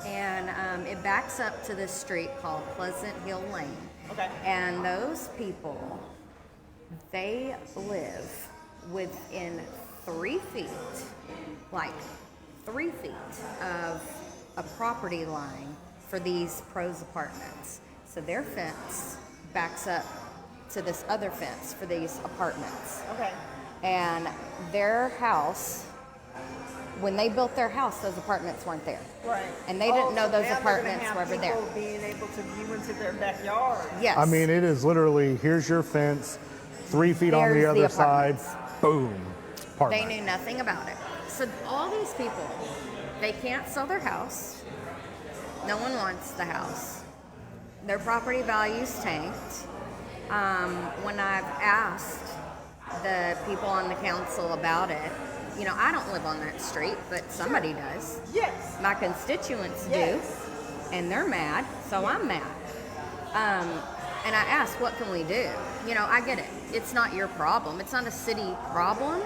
[SPEAKER 3] And it backs up to this street called Pleasant Hill Lane.
[SPEAKER 2] Okay.
[SPEAKER 3] And those people, they live within 3 feet, like 3 feet of a property line for these Pros Apartments. So their fence backs up to this other fence for these apartments.
[SPEAKER 2] Okay.
[SPEAKER 3] And their house, when they built their house, those apartments weren't there.
[SPEAKER 2] Right.
[SPEAKER 3] And they didn't know
[SPEAKER 2] so
[SPEAKER 3] those
[SPEAKER 2] now they're gonna
[SPEAKER 3] apartments
[SPEAKER 2] have
[SPEAKER 3] were ever there.
[SPEAKER 2] people being able to view into their backyard.
[SPEAKER 3] Yes.
[SPEAKER 1] I mean, it is literally here's your fence, 3 feet on the
[SPEAKER 3] There's the
[SPEAKER 1] other side,
[SPEAKER 3] apartments.
[SPEAKER 1] boom,
[SPEAKER 3] They
[SPEAKER 1] apartment.
[SPEAKER 3] knew nothing about it. So all these people, they can't sell their house. No one wants the house. Their property value's tanked. When I've asked the people on the council about it, you know, I don't live on that street, but somebody does.
[SPEAKER 2] Yes.
[SPEAKER 3] My constituents
[SPEAKER 2] Yes.
[SPEAKER 3] do, and they're mad, so I'm mad. And I asked, what can we do? You know, I get it. It's not your problem. It's not a city problem,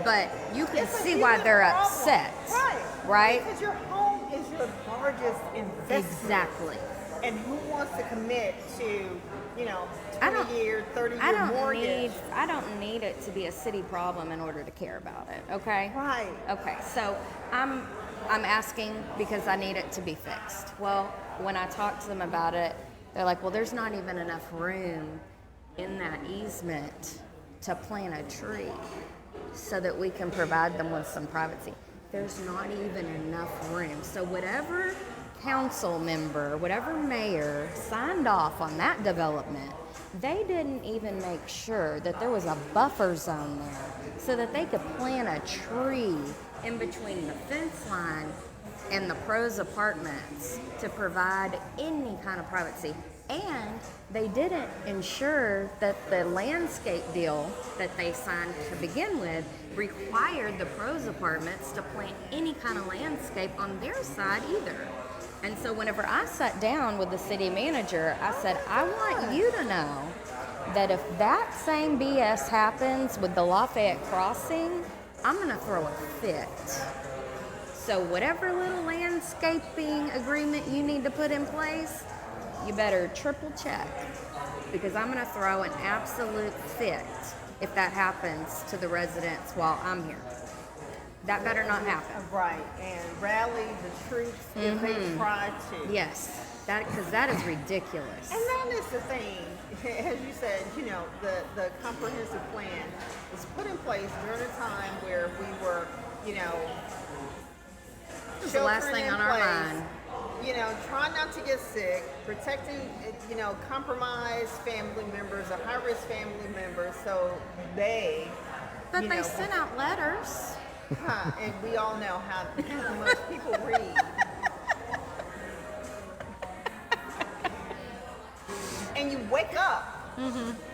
[SPEAKER 3] but you can
[SPEAKER 2] It's a
[SPEAKER 3] see why
[SPEAKER 2] human
[SPEAKER 3] they're
[SPEAKER 2] problem.
[SPEAKER 3] upset.
[SPEAKER 2] Right.
[SPEAKER 3] Right?
[SPEAKER 2] Because your home is your largest investment.
[SPEAKER 3] Exactly.
[SPEAKER 2] And who wants to commit to, you know,
[SPEAKER 3] I don't-
[SPEAKER 2] 20-year, 30-year mortgage?
[SPEAKER 3] I don't need it to be a city problem in order to care about it. Okay.
[SPEAKER 2] Right.
[SPEAKER 3] Okay. So I'm asking because I need it to be fixed. Well, when I talk to them about it, they're like, well, there's not even enough room in that easement to plant a tree so that we can provide them with some privacy. There's not even enough room. So whatever council member, whatever mayor signed off on that development, they didn't even make sure that there was a buffer zone there so that they could plant a tree in between the fence line and the Pros Apartments to provide any kind of privacy. And they didn't ensure that the landscape deal that they signed to begin with required the Pros Apartments to plant any kind of landscape on their side either. And so whenever I sat down with the city manager, I said, I want you to know that if that same BS happens with the Lafayette Crossing, I'm gonna throw a fit. So whatever little landscaping agreement you need to put in place, you better triple check, because I'm gonna throw an absolute fit if that happens to the residents while I'm here. That better not happen.
[SPEAKER 2] Right. And rally the troops if they try to.
[SPEAKER 3] Yes, because that is ridiculous.
[SPEAKER 2] And that is the thing, as you said, you know, the comprehensive plan was put in place during a time where we were, you know,
[SPEAKER 3] This is the last
[SPEAKER 2] sheltering
[SPEAKER 3] thing
[SPEAKER 2] in
[SPEAKER 3] on our
[SPEAKER 2] place,
[SPEAKER 3] mind.
[SPEAKER 2] you know, trying not to get sick, protecting, you know, compromised family members or high-risk family members, so they,
[SPEAKER 3] But
[SPEAKER 2] you
[SPEAKER 3] they
[SPEAKER 2] know,
[SPEAKER 3] sent out letters.
[SPEAKER 2] and we all know how much people read. And you wake up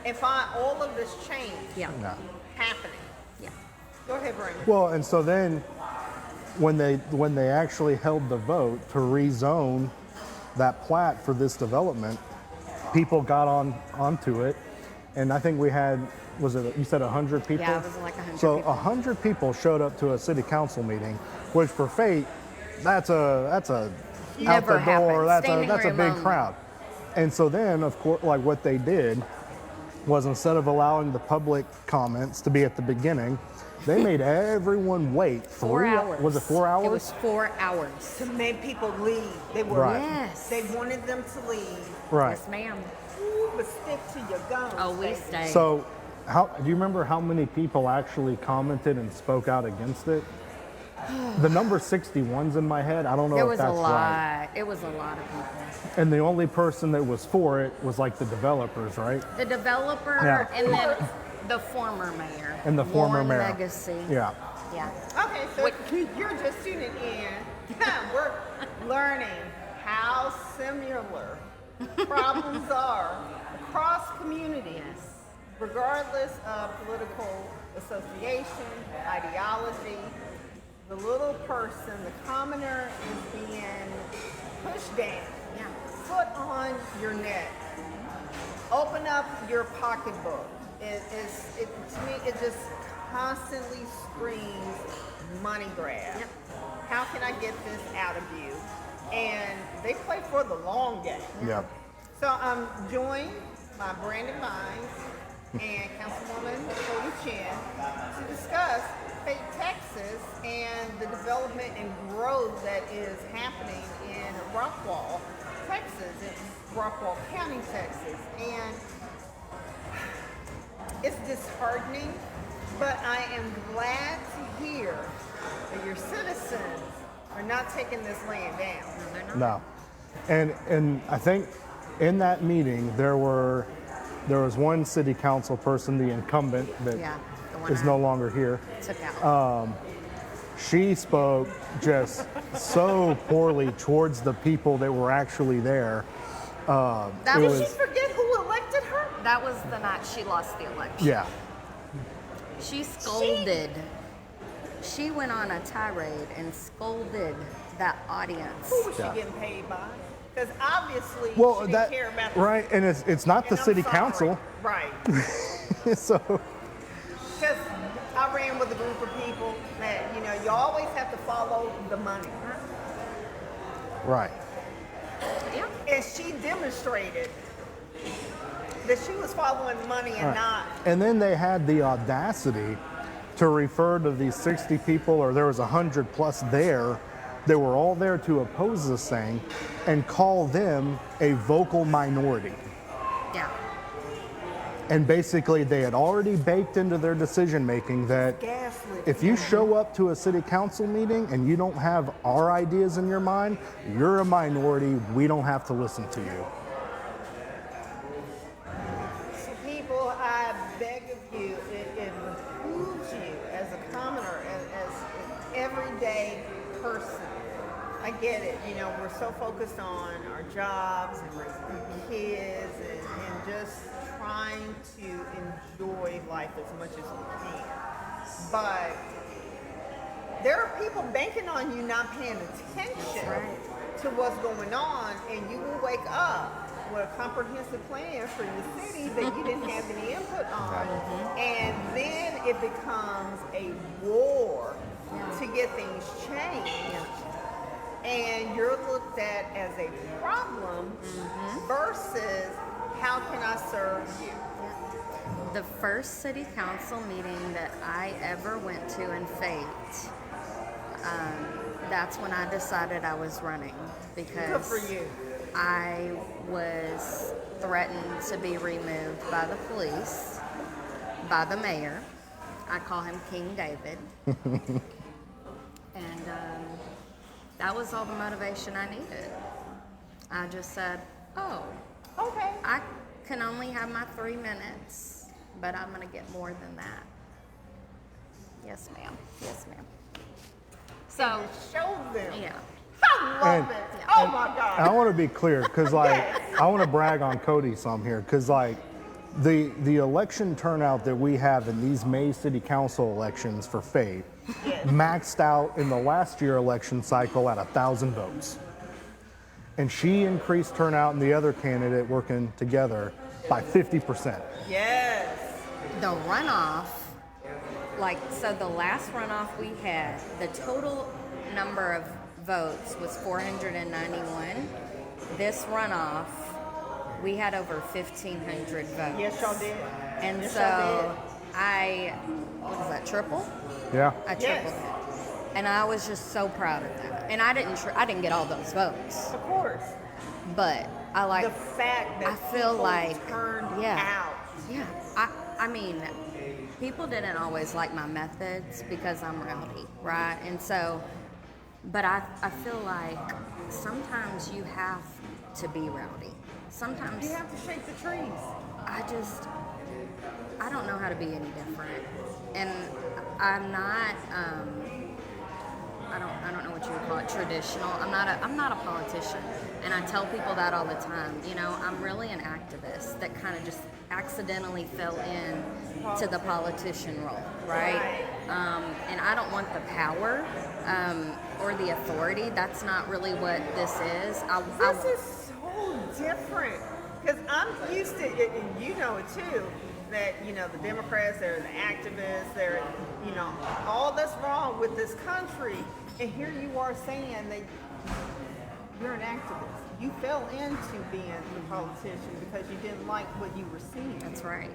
[SPEAKER 2] and find all of this change
[SPEAKER 3] Yeah.
[SPEAKER 1] No.
[SPEAKER 2] happening.
[SPEAKER 3] Yeah.
[SPEAKER 2] Go ahead, Brandon.
[SPEAKER 1] Well, and so then when they actually held the vote to rezone that plat for this development, people got onto it and I think we had, was it, you said 100 people?
[SPEAKER 3] Yeah, it was like 100
[SPEAKER 1] So
[SPEAKER 3] people.
[SPEAKER 1] 100 people showed up to a city council meeting, which for Fate, that's a out
[SPEAKER 3] Never
[SPEAKER 1] the door,
[SPEAKER 3] happened.
[SPEAKER 1] that's a
[SPEAKER 3] Standing
[SPEAKER 1] big
[SPEAKER 3] room
[SPEAKER 1] crowd. And so then, of course, like what they did was instead of allowing the public comments to be at the beginning, they made everyone wait
[SPEAKER 3] 4 hours.
[SPEAKER 1] Was it 4 hours?
[SPEAKER 3] It was 4 hours.
[SPEAKER 2] To make people leave. They were
[SPEAKER 1] Right.
[SPEAKER 3] Yes.
[SPEAKER 2] They wanted them to leave.
[SPEAKER 1] Right.
[SPEAKER 3] Yes, ma'am.
[SPEAKER 2] Ooh, but stick to your guns.
[SPEAKER 3] Oh, we
[SPEAKER 2] baby.
[SPEAKER 3] stayed.
[SPEAKER 1] So, do you remember how many people actually commented and spoke out against it? The number 61's in my head. I don't know
[SPEAKER 3] There
[SPEAKER 1] if
[SPEAKER 3] was a
[SPEAKER 1] that's
[SPEAKER 3] lot.
[SPEAKER 1] right.
[SPEAKER 3] It was a lot of people.
[SPEAKER 1] And the only person that was for it was like the developers, right?
[SPEAKER 3] The developer
[SPEAKER 1] Yeah.
[SPEAKER 3] and then the former mayor.
[SPEAKER 1] And the former
[SPEAKER 3] Warren
[SPEAKER 1] mayor.
[SPEAKER 3] Legacy.
[SPEAKER 1] Yeah.
[SPEAKER 3] Yeah.
[SPEAKER 2] Okay, so you're just tuning in. We're learning how similar problems are across communities, regardless of political association, ideology. The little person, the commoner, is being pushed down.
[SPEAKER 3] Yeah.
[SPEAKER 2] Foot on your neck. Open up your pocketbook. To me, it just constantly screams money grab.
[SPEAKER 3] Yep.
[SPEAKER 2] How can I get this out of you? And they play for the long game.
[SPEAKER 1] Yeah.
[SPEAKER 2] So I'm joined by Brandon Vines and Councilwoman Codi Chinn to discuss Fate, Texas, and the development and growth that is happening in Rockwall, Texas, in Rockwall County, Texas. And it's disheartening, but I am glad to hear that your citizens are not taking this land down.
[SPEAKER 3] No, they're not.
[SPEAKER 1] No. And I think in that meeting there was one city council person, the incumbent that
[SPEAKER 3] Yeah, the one
[SPEAKER 1] is
[SPEAKER 3] I
[SPEAKER 1] no longer here.
[SPEAKER 3] took out.
[SPEAKER 1] She spoke just so poorly towards the people that were actually there.
[SPEAKER 3] That
[SPEAKER 1] it
[SPEAKER 2] Did
[SPEAKER 3] was-
[SPEAKER 2] she forget who elected her?
[SPEAKER 3] That was the night she lost the election.
[SPEAKER 1] Yeah.
[SPEAKER 3] She scolded. She went on a tirade and scolded that audience.
[SPEAKER 2] Who was she
[SPEAKER 1] Yeah.
[SPEAKER 2] getting paid by? Because obviously
[SPEAKER 1] Well,
[SPEAKER 2] she didn't
[SPEAKER 1] that
[SPEAKER 2] care about the
[SPEAKER 1] right, and it's not the
[SPEAKER 2] and I'm
[SPEAKER 1] city
[SPEAKER 2] sorry.
[SPEAKER 1] council,
[SPEAKER 2] Right.
[SPEAKER 1] so
[SPEAKER 2] Because I ran with a group of people that, you always have to follow the money.
[SPEAKER 1] right.
[SPEAKER 3] Yeah.
[SPEAKER 2] And she demonstrated that she was following the money and
[SPEAKER 1] Right.
[SPEAKER 2] not.
[SPEAKER 1] And then they had the audacity to refer to these 60 people, or there was 100 plus there, that were all there to oppose this thing, and call them a vocal minority.
[SPEAKER 3] Yeah.
[SPEAKER 1] And basically, they had already baked into their decision making that
[SPEAKER 2] Gaslit.
[SPEAKER 1] if you show up to a city council meeting and you don't have our ideas in your mind, you're a minority. We don't have to listen to you.
[SPEAKER 2] So people, I beg of you, it behooves you as a commoner, as an everyday person. I get it, we're so focused on our jobs and raising kids and just trying to enjoy life as much as we can. But there are people banking on you not paying attention to what's going on, and you will wake up with a comprehensive plan for your city that you didn't have any input on. And then it becomes a war to get things changed. And you're looked at as a problem versus how can I serve you?
[SPEAKER 3] The first city council meeting that I ever went to in Fate, that's when I decided I was running because
[SPEAKER 2] Good for you.
[SPEAKER 3] I was threatened to be removed by the police, by the mayor. I call him King David. And that was all the motivation I needed. I just said, oh,
[SPEAKER 2] Okay.
[SPEAKER 3] I can only have my 3 minutes, but I'm going to get more than that. Yes, ma'am. Yes, ma'am. So,
[SPEAKER 2] Show them.
[SPEAKER 3] yeah.
[SPEAKER 2] I love
[SPEAKER 1] And-
[SPEAKER 2] it.
[SPEAKER 3] Yeah.
[SPEAKER 2] Oh my God.
[SPEAKER 1] I want to be clear because, I want to brag on Cody some here because, the election turnout that we have in these May City Council elections for Fate maxed out in the last year election cycle at 1,000 votes. And she increased turnout and the other candidate working together by 50%.
[SPEAKER 2] Yes.
[SPEAKER 3] The runoff, like, so the last runoff we had, the total number of votes was 491. This runoff, we had over 1,500 votes.
[SPEAKER 2] Yes, y'all did.
[SPEAKER 3] And
[SPEAKER 2] yes,
[SPEAKER 3] so
[SPEAKER 2] y'all
[SPEAKER 3] what is that, triple?
[SPEAKER 1] Yeah.
[SPEAKER 3] I tripled it. And I was just so proud of that. And I didn't get all those votes,
[SPEAKER 2] did. Of course.
[SPEAKER 3] but I like
[SPEAKER 2] The fact that
[SPEAKER 3] I feel
[SPEAKER 2] people
[SPEAKER 3] like
[SPEAKER 2] turned
[SPEAKER 3] yeah.
[SPEAKER 2] out.
[SPEAKER 3] Yeah, I mean, people didn't always like my methods because I'm rowdy, right? And so, but I feel like sometimes you have to be rowdy. Sometimes
[SPEAKER 2] You have to shake the trees.
[SPEAKER 3] I don't know how to be any different, and I'm not. I don't know what you would call it, traditional. I'm not a politician, and I tell people that all the time. You know, I'm really an activist that kind of just accidentally fell in to the politician role, right? And I don't want the power or the authority. That's not really what this is.
[SPEAKER 2] This is so different because I'm used to it, and you know it too. That the Democrats, they're the activists, they're all that's wrong with this country, and here you are saying that you're an activist. You fell into being the politician because you didn't like what you were seeing.
[SPEAKER 3] That's right.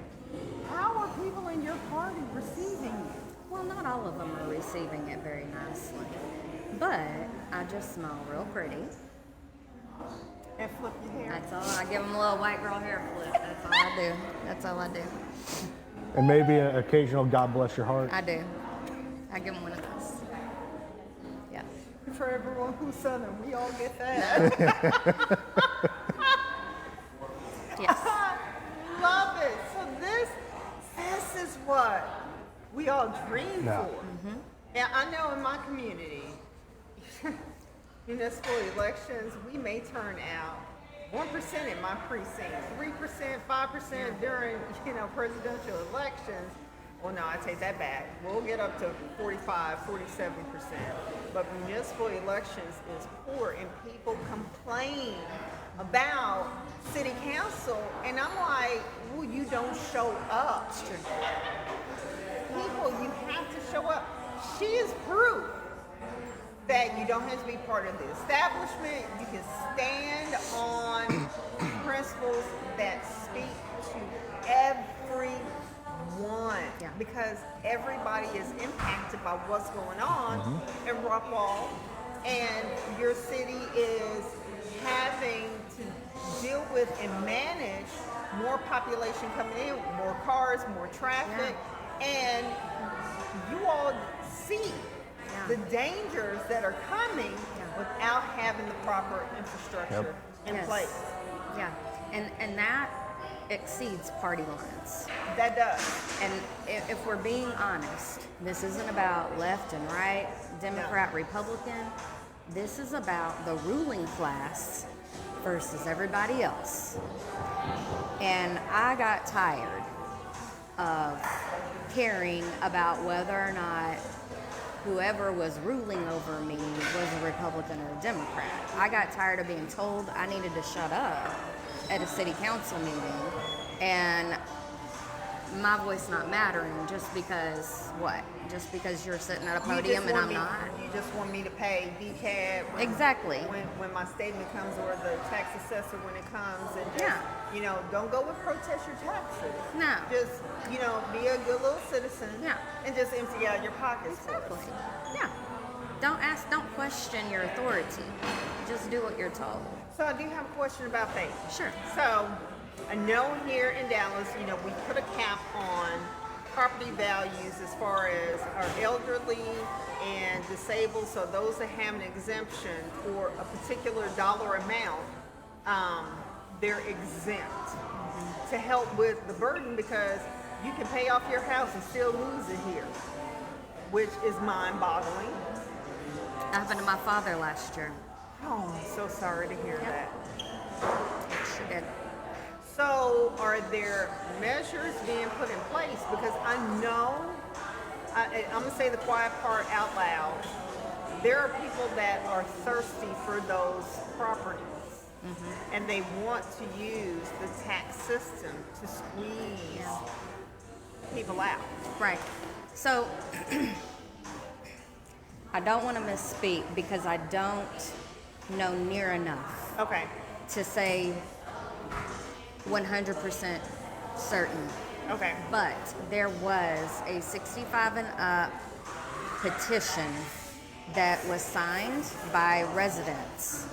[SPEAKER 2] How are people in your party receiving you?
[SPEAKER 3] Well, not all of them are receiving it very nicely, but I just smile real pretty.
[SPEAKER 2] And flip your hair.
[SPEAKER 3] That's all. I give them a little white girl hair flip. That's all I do. That's all I do.
[SPEAKER 1] And maybe an occasional God bless your heart.
[SPEAKER 3] I do. I give them one of those. Yeah.
[SPEAKER 2] For everyone who's Southern, we all get that.
[SPEAKER 3] Yes.
[SPEAKER 2] Love it. So this is what we all dream
[SPEAKER 1] Yeah.
[SPEAKER 2] for. And I know in my community, municipal elections, we may turn out 1% in my precinct, 3%, 5% during presidential elections. Well, no, I take that back. We'll get up to 45, 47%. But municipal elections is poor, and people complain about city council, and I'm like, well, you don't show up. People, you have to show up. She is proof that you don't have to be part of the establishment. You can stand on principles that speak to everyone,
[SPEAKER 3] Yeah.
[SPEAKER 2] because everybody is impacted by what's going on in Rockwall, and your city is having to deal with and manage more population coming in, more cars, more traffic, and you all see the dangers that are coming without having the proper infrastructure in
[SPEAKER 3] Yes.
[SPEAKER 2] place.
[SPEAKER 3] Yeah. And that exceeds party lines.
[SPEAKER 2] That does.
[SPEAKER 3] And if we're being honest, this isn't about left and right, Democrat, Republican. This is about the ruling class versus everybody else. And I got tired of caring about whether or not whoever was ruling over me was a Republican or a Democrat. I got tired of being told I needed to shut up at a city council meeting and my voice not mattering just because what? Just because you're sitting at a podium and I'm not?
[SPEAKER 2] You just want me to pay DCAT
[SPEAKER 3] Exactly.
[SPEAKER 2] when my statement comes, or the tax assessor when it comes, and just, don't go and protest your taxes.
[SPEAKER 3] No.
[SPEAKER 2] Just, be a good little citizen.
[SPEAKER 3] Yeah.
[SPEAKER 2] And just empty out your pockets.
[SPEAKER 3] Exactly. Yeah. Don't question your authority. Just do what you're told.
[SPEAKER 2] So I do have a question about faith.
[SPEAKER 3] Sure.
[SPEAKER 2] So I know here in Dallas, we put a cap on property values as far as our elderly and disabled. So those that have an exemption for a particular dollar amount, they're exempt to help with the burden, because you can pay off your house and still lose it here, which is mind-boggling.
[SPEAKER 3] That happened to my father last year.
[SPEAKER 2] Oh, I'm so sorry to hear that.
[SPEAKER 3] She did.
[SPEAKER 2] So are there measures being put in place? Because I know, I'm going to say the quiet part out loud, there are people that are thirsty for those properties. and they want to use the tax system to squeeze people out.
[SPEAKER 3] Right. So I don't want to misspeak because I don't know near enough
[SPEAKER 2] Okay.
[SPEAKER 3] to say 100% certain.
[SPEAKER 2] Okay.
[SPEAKER 3] But there was a 65 and up petition that was signed by residents.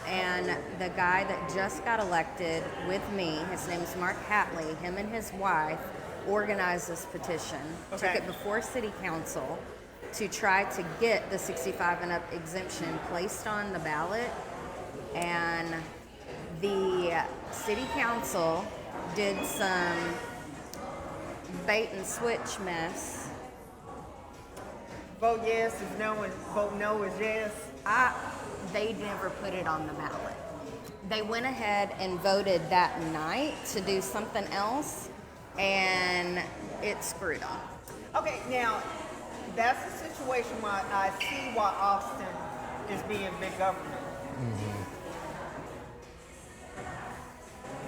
[SPEAKER 3] And the guy that just got elected with me, his name is Mark Hatley, him and his wife organized this petition, took it before city council to try to get the 65 and up exemption placed on the ballot. And the city council did some bait and switch mess.
[SPEAKER 2] Vote yes is no and vote no is yes.
[SPEAKER 3] They never put it on the ballot. They went ahead and voted that night to do something else, and it screwed them.
[SPEAKER 2] Okay, now that's a situation where I see why Austin is being big government.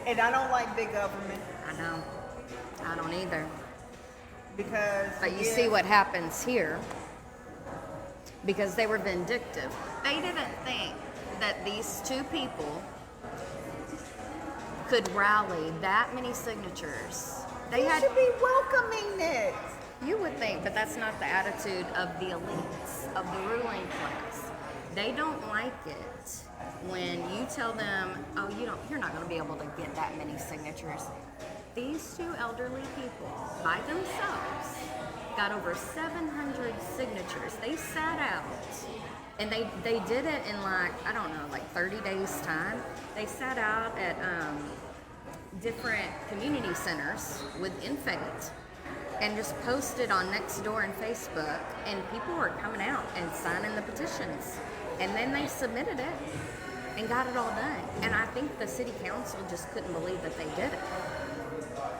[SPEAKER 2] And I don't like big government.
[SPEAKER 3] I know. I don't either.
[SPEAKER 2] Because
[SPEAKER 3] But you see what happens here. Because they were vindictive. They didn't think that these two people could rally that many signatures. They
[SPEAKER 2] should be welcoming it.
[SPEAKER 3] You would think, but that's not the attitude of the elites, of the ruling class. They don't like it when you tell them, oh, you're not going to be able to get that many signatures. These two elderly people, by themselves, got over 700 signatures. They sat out, and they did it in like 30 days time. They sat out at different community centers within Fayette and just posted on Nextdoor and Facebook, and people were coming out and signing the petitions. And then they submitted it and got it all done. And I think the city council just couldn't believe that they did it.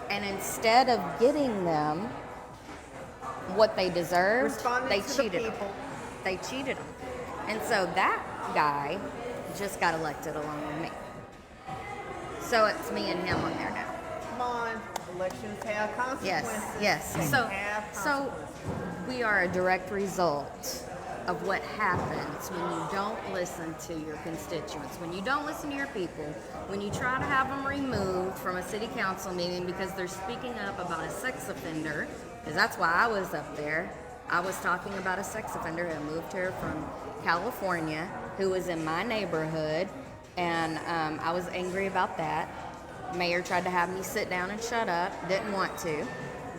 [SPEAKER 3] And instead of getting them what they deserved, they cheated them. They cheated them. And so that guy just got elected along with me. So it's me and him on there now.
[SPEAKER 2] Come on, elections have consequences.
[SPEAKER 3] Yes.
[SPEAKER 2] They
[SPEAKER 3] So
[SPEAKER 2] have
[SPEAKER 3] so
[SPEAKER 2] consequences.
[SPEAKER 3] we are a direct result of what happens when you don't listen to your constituents, when you don't listen to your people, when you try to have them removed from a city council meeting because they're speaking up about a sex offender, because that's why I was up there. I was talking about a sex offender who moved here from California, who was in my neighborhood, and I was angry about that. Mayor tried to have me sit down and shut up, didn't want to.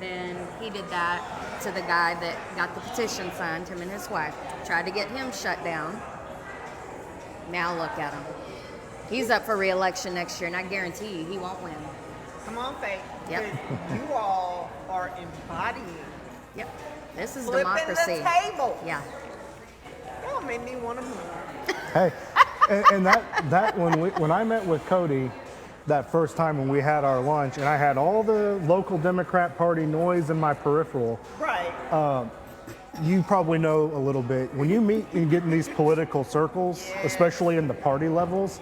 [SPEAKER 3] Then he did that to the guy that got the petition signed, him and his wife. Tried to get him shut down. Now look at him. He's up for re-election next year, and I guarantee you he won't win.
[SPEAKER 2] Come on, Faith.
[SPEAKER 3] Yep.
[SPEAKER 2] You all are embodying.
[SPEAKER 3] Yep. This is
[SPEAKER 2] Flipping
[SPEAKER 3] democracy.
[SPEAKER 2] the table.
[SPEAKER 3] Yeah.
[SPEAKER 2] Y'all made me want to move.
[SPEAKER 1] Hey, and that when I met with Cody that first time when we had our lunch, and I had all the local Democrat Party noise in my peripheral.
[SPEAKER 2] Right.
[SPEAKER 1] You probably know a little bit. When you meet and get in these political circles, especially in the party levels,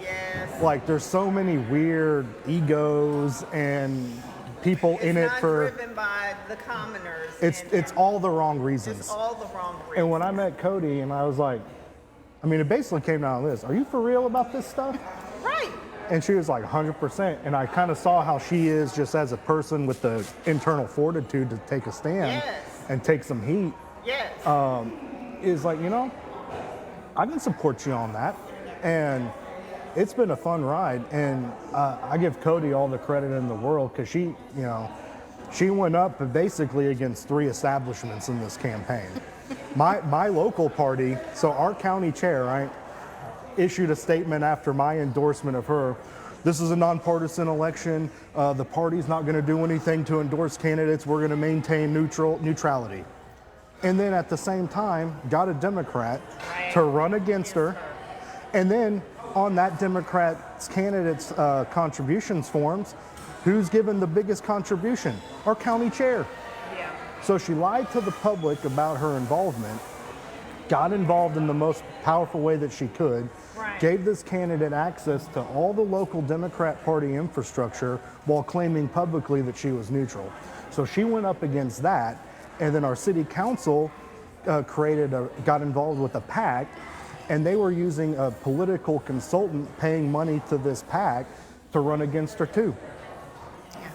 [SPEAKER 1] like there's so many weird egos and people in it for.
[SPEAKER 2] It's not driven by the commoners.
[SPEAKER 1] It's all the wrong reasons.
[SPEAKER 2] It's all the wrong reasons.
[SPEAKER 1] And when I met Cody, and I was like, I mean, it basically came down to this: are you for real about this stuff?
[SPEAKER 2] Right.
[SPEAKER 1] And she was like 100%. And I kind of saw how she is just as a person with the internal fortitude to take a stand and take some heat.
[SPEAKER 2] Yes.
[SPEAKER 1] Is like, I can support you on that. And it's been a fun ride. And I give Cody all the credit in the world because she went up basically against 3 establishments in this campaign. My local party, so our county chair, right, issued a statement after my endorsement of her. This is a nonpartisan election. The party's not going to do anything to endorse candidates. We're going to maintain neutrality. And then at the same time, got a Democrat to run against her. And then on that Democrat's candidates' contributions forms, who's given the biggest contribution? Our county chair.
[SPEAKER 2] Yeah.
[SPEAKER 1] So she lied to the public about her involvement. got involved in the most powerful way that she could,
[SPEAKER 2] Right.
[SPEAKER 1] gave this candidate access to all the local Democrat Party infrastructure while claiming publicly that she was neutral. So she went up against that, and then our city council got involved with a PAC, and they were using a political consultant paying money to this PAC to run against her too.
[SPEAKER 3] Yeah.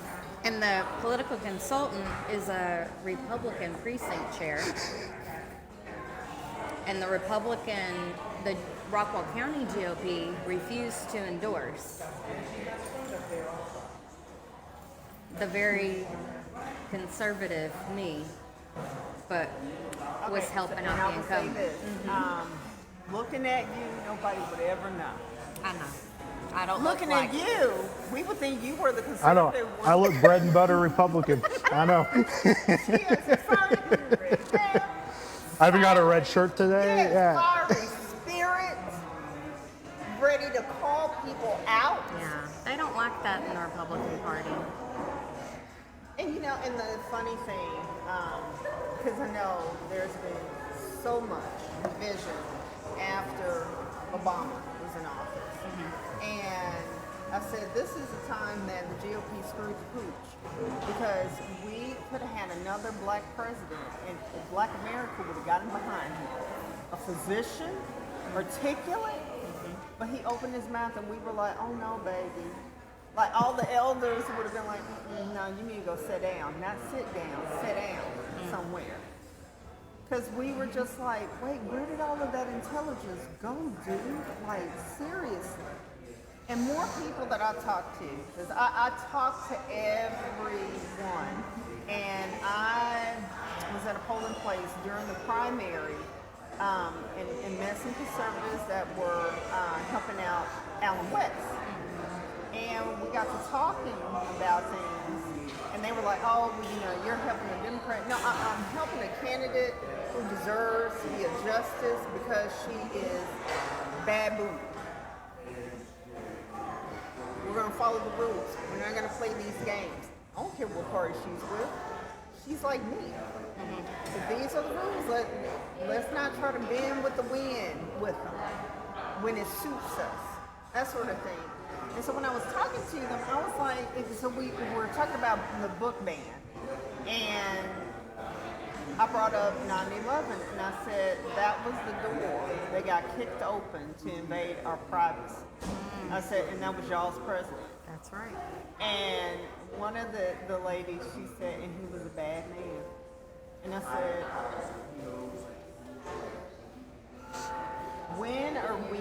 [SPEAKER 3] And the political consultant is a Republican precinct chair. And the Rockwall County GOP refused to endorse the very conservative me, but was helping out the
[SPEAKER 2] I will say
[SPEAKER 3] incumbent.
[SPEAKER 2] this. Looking at you, nobody would ever know.
[SPEAKER 3] I know. I don't
[SPEAKER 2] Looking
[SPEAKER 3] look like
[SPEAKER 2] at you, we would think you were the
[SPEAKER 1] I know.
[SPEAKER 2] conservative one.
[SPEAKER 1] I look bread and butter Republican. I know. I even got a red shirt today.
[SPEAKER 2] Yes,
[SPEAKER 1] Yeah.
[SPEAKER 2] fiery spirit, ready to call people out.
[SPEAKER 3] Yeah, they don't like that in the Republican Party.
[SPEAKER 2] And you know, and the funny thing, because I know there's been so much division after Obama was in office. And I said, this is the time that the GOP screwed the pooch, because we could have had another black president, and black America would have gotten behind him. A physician, articulate, but he opened his mouth and we were like, oh no, baby. Like all the elders would have been like, no, you need to go sit down. Not sit down, sit down somewhere. Because we were just like, wait, where did all of that intelligence go, dude? Like, seriously. And more people that I talk to, because I talk to everyone. And I was at a polling place during the primary and met some conservatives that were helping out Alan West. And we got to talking about things, and they were like, oh, well, you know, you're helping a Democrat. No, I'm helping a candidate who deserves to be a justice because she is baboon. We're going to follow the rules. We're not going to play these games. I don't care what party she's with. She's like me. But these are the rules. Let's not try to bend with the wind with them when it suits us. That sort of thing. And so when I was talking to them, I was like, so we were talking about the book ban. And I brought up 9/11, and I said that was the door that got kicked open to invade our privacy. I said, and that was y'all's president.
[SPEAKER 3] That's right.
[SPEAKER 2] And one of the ladies, she said, and he was a bad man. And I said, when are we,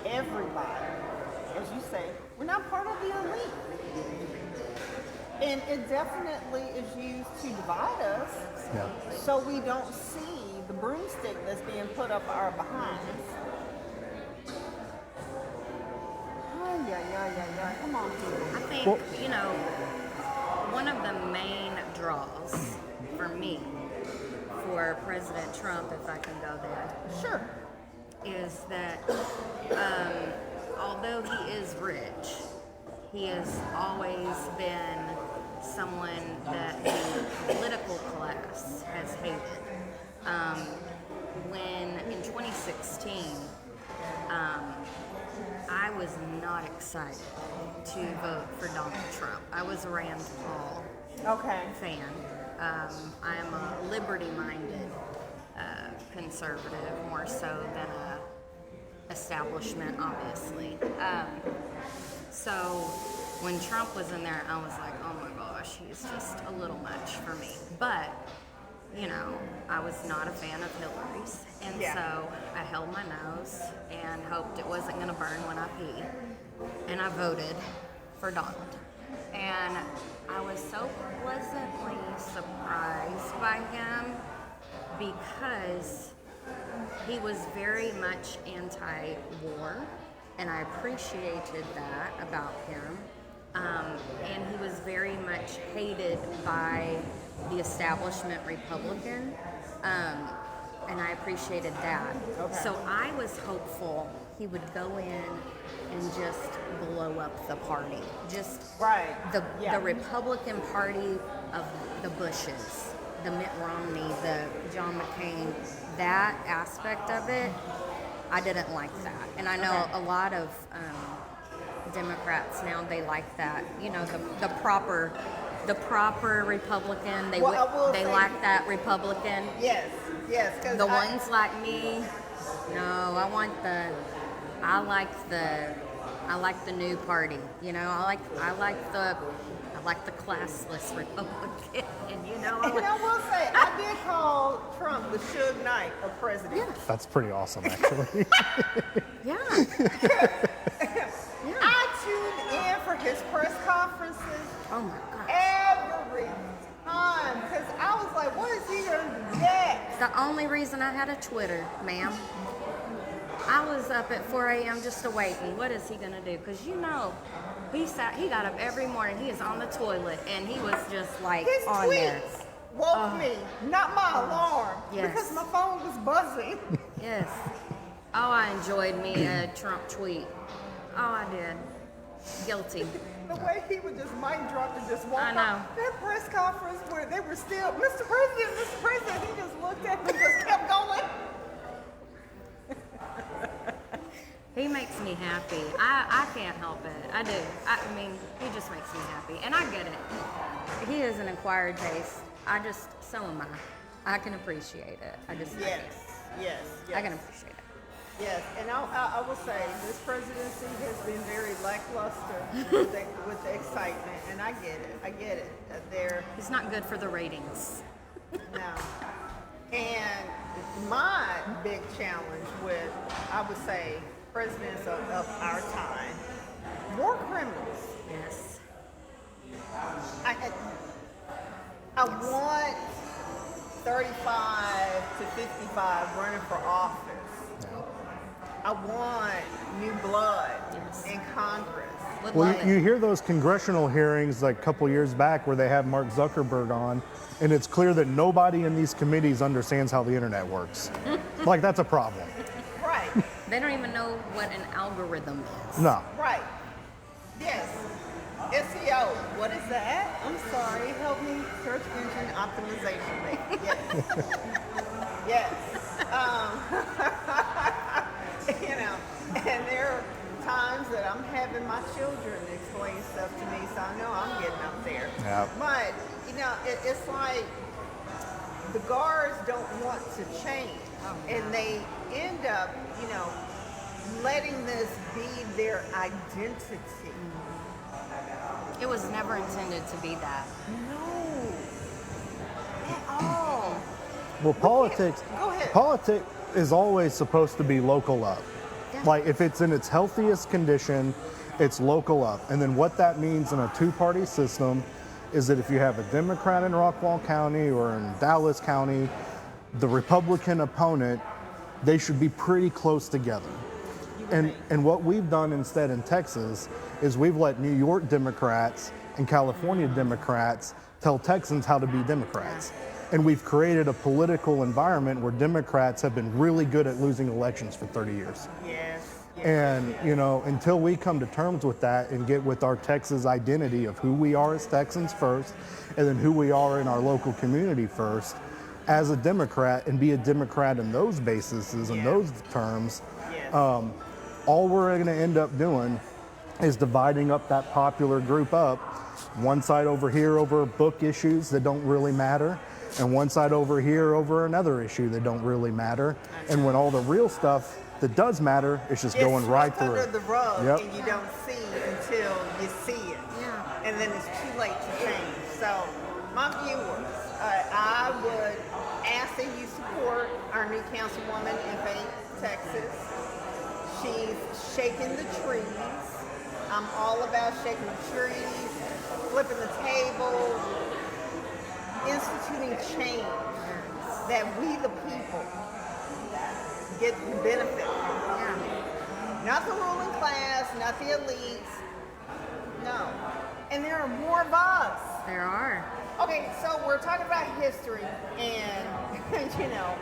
[SPEAKER 2] everybody, as you say, we're not part of the elite. And it definitely is used to divide us, so we don't see the broomstick that's being put up our behinds. Yeah. Come on, people.
[SPEAKER 3] I think, one of the main draws for me for President Trump, if I can go there,
[SPEAKER 2] Sure.
[SPEAKER 3] is that although he is rich, he has always been someone that the political class has hated. When in 2016, I was not excited to vote for Donald Trump. I was a Rand Paul fan. I am a liberty-minded conservative, more so than a establishment, obviously. So when Trump was in there, I was like, oh my gosh, he's just a little much for me. But, I was not a fan of Hillary's. And so I held my nose and hoped it wasn't going to burn when I pee. And I voted for Donald. And I was so pleasantly surprised by him because he was very much anti-war, and I appreciated that about him. And he was very much hated by the establishment Republican, and I appreciated that. So I was hopeful he would go in and just blow up the party. Just the Republican Party of the Bushes. the Mitt Romney, the John McCain, that aspect of it, I didn't like that. And I know a lot of Democrats now, they like that. You know, the proper Republican. They like that Republican.
[SPEAKER 2] Yes. 'Cause
[SPEAKER 3] the ones like me, no, I like the new party. You know, I like the classless Republican. And you know,
[SPEAKER 2] And I will say, I did call Trump the Suge Knight of president.
[SPEAKER 3] Yeah.
[SPEAKER 1] That's pretty awesome, actually.
[SPEAKER 3] Yeah.
[SPEAKER 2] I tuned in for his press conferences
[SPEAKER 3] Oh my gosh.
[SPEAKER 2] every time because I was like, what is he going to do next?
[SPEAKER 3] The only reason I had a Twitter, ma'am, I was up at 4 a.m. just awaiting. What is he gonna do? Because you know, he got up every morning. He is on the toilet, and he was just like
[SPEAKER 2] His
[SPEAKER 3] on there.
[SPEAKER 2] tweets woke me, not my alarm,
[SPEAKER 3] Yes.
[SPEAKER 2] because my phone was buzzing.
[SPEAKER 3] Yes. Oh, I enjoyed me a Trump tweet. Oh, I did. Guilty.
[SPEAKER 2] The way he would just mic drop and just walk
[SPEAKER 3] I know.
[SPEAKER 2] out. That press conference where they were still, Mr. President, he just looked at me and just kept going.
[SPEAKER 3] He makes me happy. I can't help it. I do. I mean, he just makes me happy. And I get it. He is an acquired taste. So am I. I can appreciate it. I can appreciate it.
[SPEAKER 2] Yes, and I will say this presidency has been very lackluster with the excitement, and I get it.
[SPEAKER 3] He's not good for the ratings.
[SPEAKER 2] No. And my big challenge with, I would say, presidents of our time, war criminals.
[SPEAKER 3] Yes.
[SPEAKER 2] I want 35 to 55 running for office. I want new blood in Congress.
[SPEAKER 1] Well, you hear those congressional hearings like a couple years back where they have Mark Zuckerberg on, and it's clear that nobody in these committees understands how the internet works. Like, that's a problem.
[SPEAKER 2] Right.
[SPEAKER 3] They don't even know what an algorithm is.
[SPEAKER 1] No.
[SPEAKER 2] Right. Yes. SEO. What is that? I'm sorry. Help me. Search engine optimization. Yes. Yes. You know, and there are times that I'm having my children explain stuff to me, so I know I'm getting up there.
[SPEAKER 1] Yeah.
[SPEAKER 2] But, you know, it's like the guards don't want to change, and they end up, you know, letting this be their identity.
[SPEAKER 3] It was never intended to be that.
[SPEAKER 2] No, at all.
[SPEAKER 1] Well, politics.
[SPEAKER 2] Go ahead.
[SPEAKER 1] Politics is always supposed to be local up.
[SPEAKER 3] Yeah.
[SPEAKER 1] Like, if it's in its healthiest condition, it's local up. And then what that means in a two-party system is that if you have a Democrat in Rockwall County or in Dallas County, the Republican opponent, they should be pretty close together. And what we've done instead in Texas is we've let New York Democrats and California Democrats tell Texans how to be Democrats. And we've created a political environment where Democrats have been really good at losing elections for 30 years.
[SPEAKER 2] Yes.
[SPEAKER 1] And, you know, until we come to terms with that and get with our Texas identity of who we are as Texans first, and then who we are in our local community first, as a Democrat, and be a Democrat in those bases and those terms, all we're going to end up doing is dividing up that popular group up. One side over here over book issues that don't really matter, and one side over here over another issue that don't really matter. And when all the real stuff that does matter is just going right through
[SPEAKER 2] under the rug,
[SPEAKER 1] Yep.
[SPEAKER 2] and you don't see until you see it.
[SPEAKER 3] Yeah.
[SPEAKER 2] And then it's too late to change. So, my viewers, I would ask that you support our new councilwoman in Fayette, Texas. She's shaking the trees. I'm all about shaking the trees, flipping the table, instituting change that we the people get the benefit from. Not the ruling class, not the elites. No. And there are more of us.
[SPEAKER 3] There are.
[SPEAKER 2] Okay, so we're talking about history and, you know,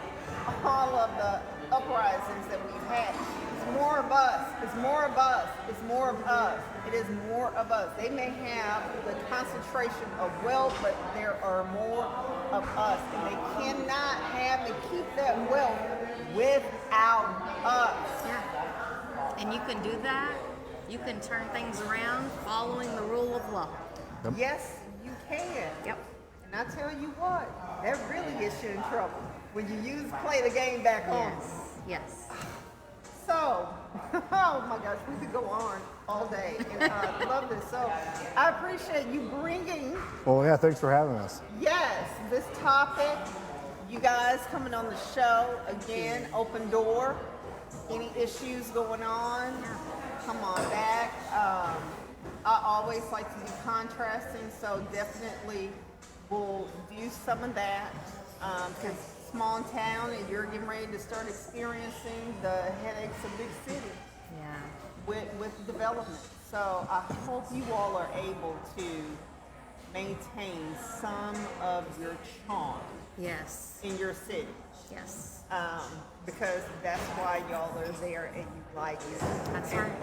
[SPEAKER 2] all of the uprisings that we've had. It's more of us. It's more of us. It's more of us. It is more of us. They may have the concentration of wealth, but there are more of us. And they cannot have and keep that wealth without us.
[SPEAKER 3] Yeah. And you can do that. You can turn things around following the rule of law.
[SPEAKER 1] Yep.
[SPEAKER 2] Yes, you can.
[SPEAKER 3] Yep.
[SPEAKER 2] And I tell you what, that really gets you in trouble when you play the game back home.
[SPEAKER 3] Yes.
[SPEAKER 2] So, oh my gosh, we could go on all day, and I love this. So, I appreciate you bringing,
[SPEAKER 1] Well, yeah, thanks for having us.
[SPEAKER 2] yes, this topic. You guys coming on the show again, open door. Any issues going on? Come on back. I always like to do contrasting, so definitely we'll do some of that because small town and you're getting ready to start experiencing the headaches of big city
[SPEAKER 3] Yeah.
[SPEAKER 2] with development. So I hope you all are able to maintain some of your charm
[SPEAKER 3] Yes.
[SPEAKER 2] in your city.
[SPEAKER 3] Yes.
[SPEAKER 2] Because that's why y'all are there and you like it.
[SPEAKER 3] That's right.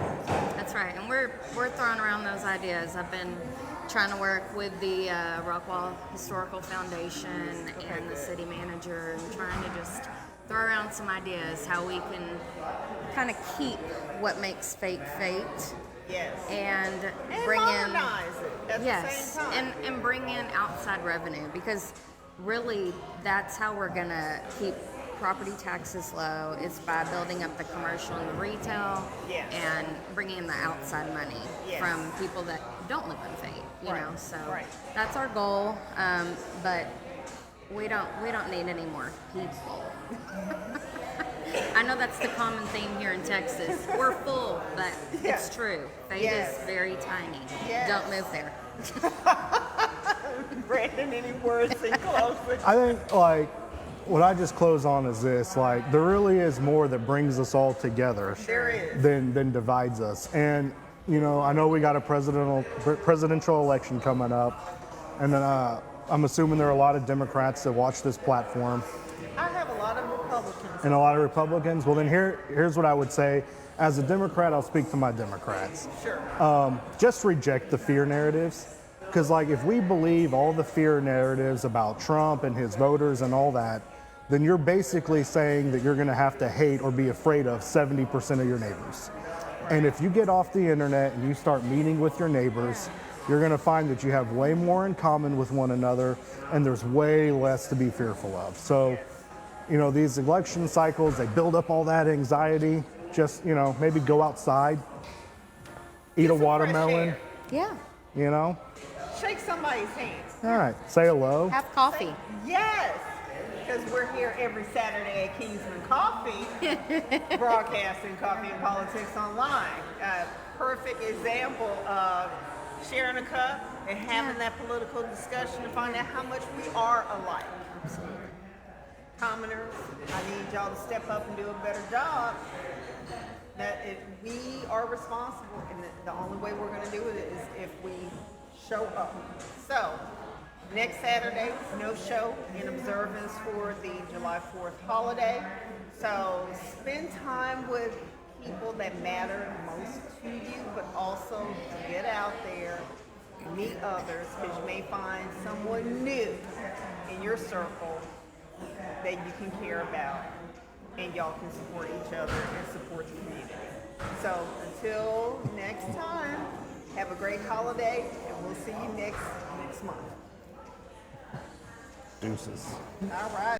[SPEAKER 3] That's right. And we're throwing around those ideas. I've been trying to work with the Rockwall Historical Foundation and the city manager and trying to just throw around some ideas how we can kind of keep what makes fake fake.
[SPEAKER 2] Yes.
[SPEAKER 3] And bring
[SPEAKER 2] modernize it at the same time.
[SPEAKER 3] and bring in outside revenue because really that's how we're gonna keep property taxes low is by building up the commercial and the retail
[SPEAKER 2] Yes.
[SPEAKER 3] and bringing in the outside money
[SPEAKER 2] Yes.
[SPEAKER 3] from people that don't live in Fate, you
[SPEAKER 2] Right,
[SPEAKER 3] know. So
[SPEAKER 2] right.
[SPEAKER 3] that's our goal, but we don't need any more people. I know that's the common theme here in Texas. We're full, but
[SPEAKER 2] Yes.
[SPEAKER 3] it's true. Fate
[SPEAKER 2] Yes.
[SPEAKER 3] is very tiny.
[SPEAKER 2] Yes.
[SPEAKER 3] Don't move there.
[SPEAKER 2] Brandon, any words in closing?
[SPEAKER 1] I think, like, what I just close on is this, like, there really is more that brings us all together
[SPEAKER 2] There is.
[SPEAKER 1] than divides us. And, you know, I know we got a presidential election coming up, and then I'm assuming there are a lot of Democrats that watch this platform
[SPEAKER 2] I have a lot of Republicans.
[SPEAKER 1] and a lot of Republicans. Well, then here's what I would say. As a Democrat, I'll speak to my Democrats.
[SPEAKER 2] Sure.
[SPEAKER 1] Just reject the fear narratives. Because, like, if we believe all the fear narratives about Trump and his voters and all that, then you're basically saying that you're going to have to hate or be afraid of 70% of your neighbors. And if you get off the internet and you start meeting with your neighbors, you're going to find that you have way more in common with one another and there's way less to be fearful of. So, you know, these election cycles, they build up all that anxiety. Just, you know, maybe go outside, eat
[SPEAKER 2] Get
[SPEAKER 1] a
[SPEAKER 2] some fresh
[SPEAKER 1] watermelon,
[SPEAKER 2] air.
[SPEAKER 3] Yeah.
[SPEAKER 1] you know.
[SPEAKER 2] Shake somebody's hand.
[SPEAKER 1] All right, say hello.
[SPEAKER 3] Have coffee.
[SPEAKER 2] Yes, because we're here every Saturday at Kingsman Coffee, broadcasting coffee and politics online. Perfect example of sharing a cup and having that political discussion to find out how much we are alike.
[SPEAKER 3] Absolutely.
[SPEAKER 2] Commoners, I need y'all to step up and do a better job. We are responsible, and the only way we're going to do it is if we show up. So, next Saturday, no show in observance for the July 4th holiday. So, spend time with people that matter most to you, but also get out there, meet others, because you may find someone new in your circle that you can care about, and y'all can support each other and support the community. So until next time, have a great holiday, and we'll see you next month.
[SPEAKER 1] Deuces.
[SPEAKER 2] All right.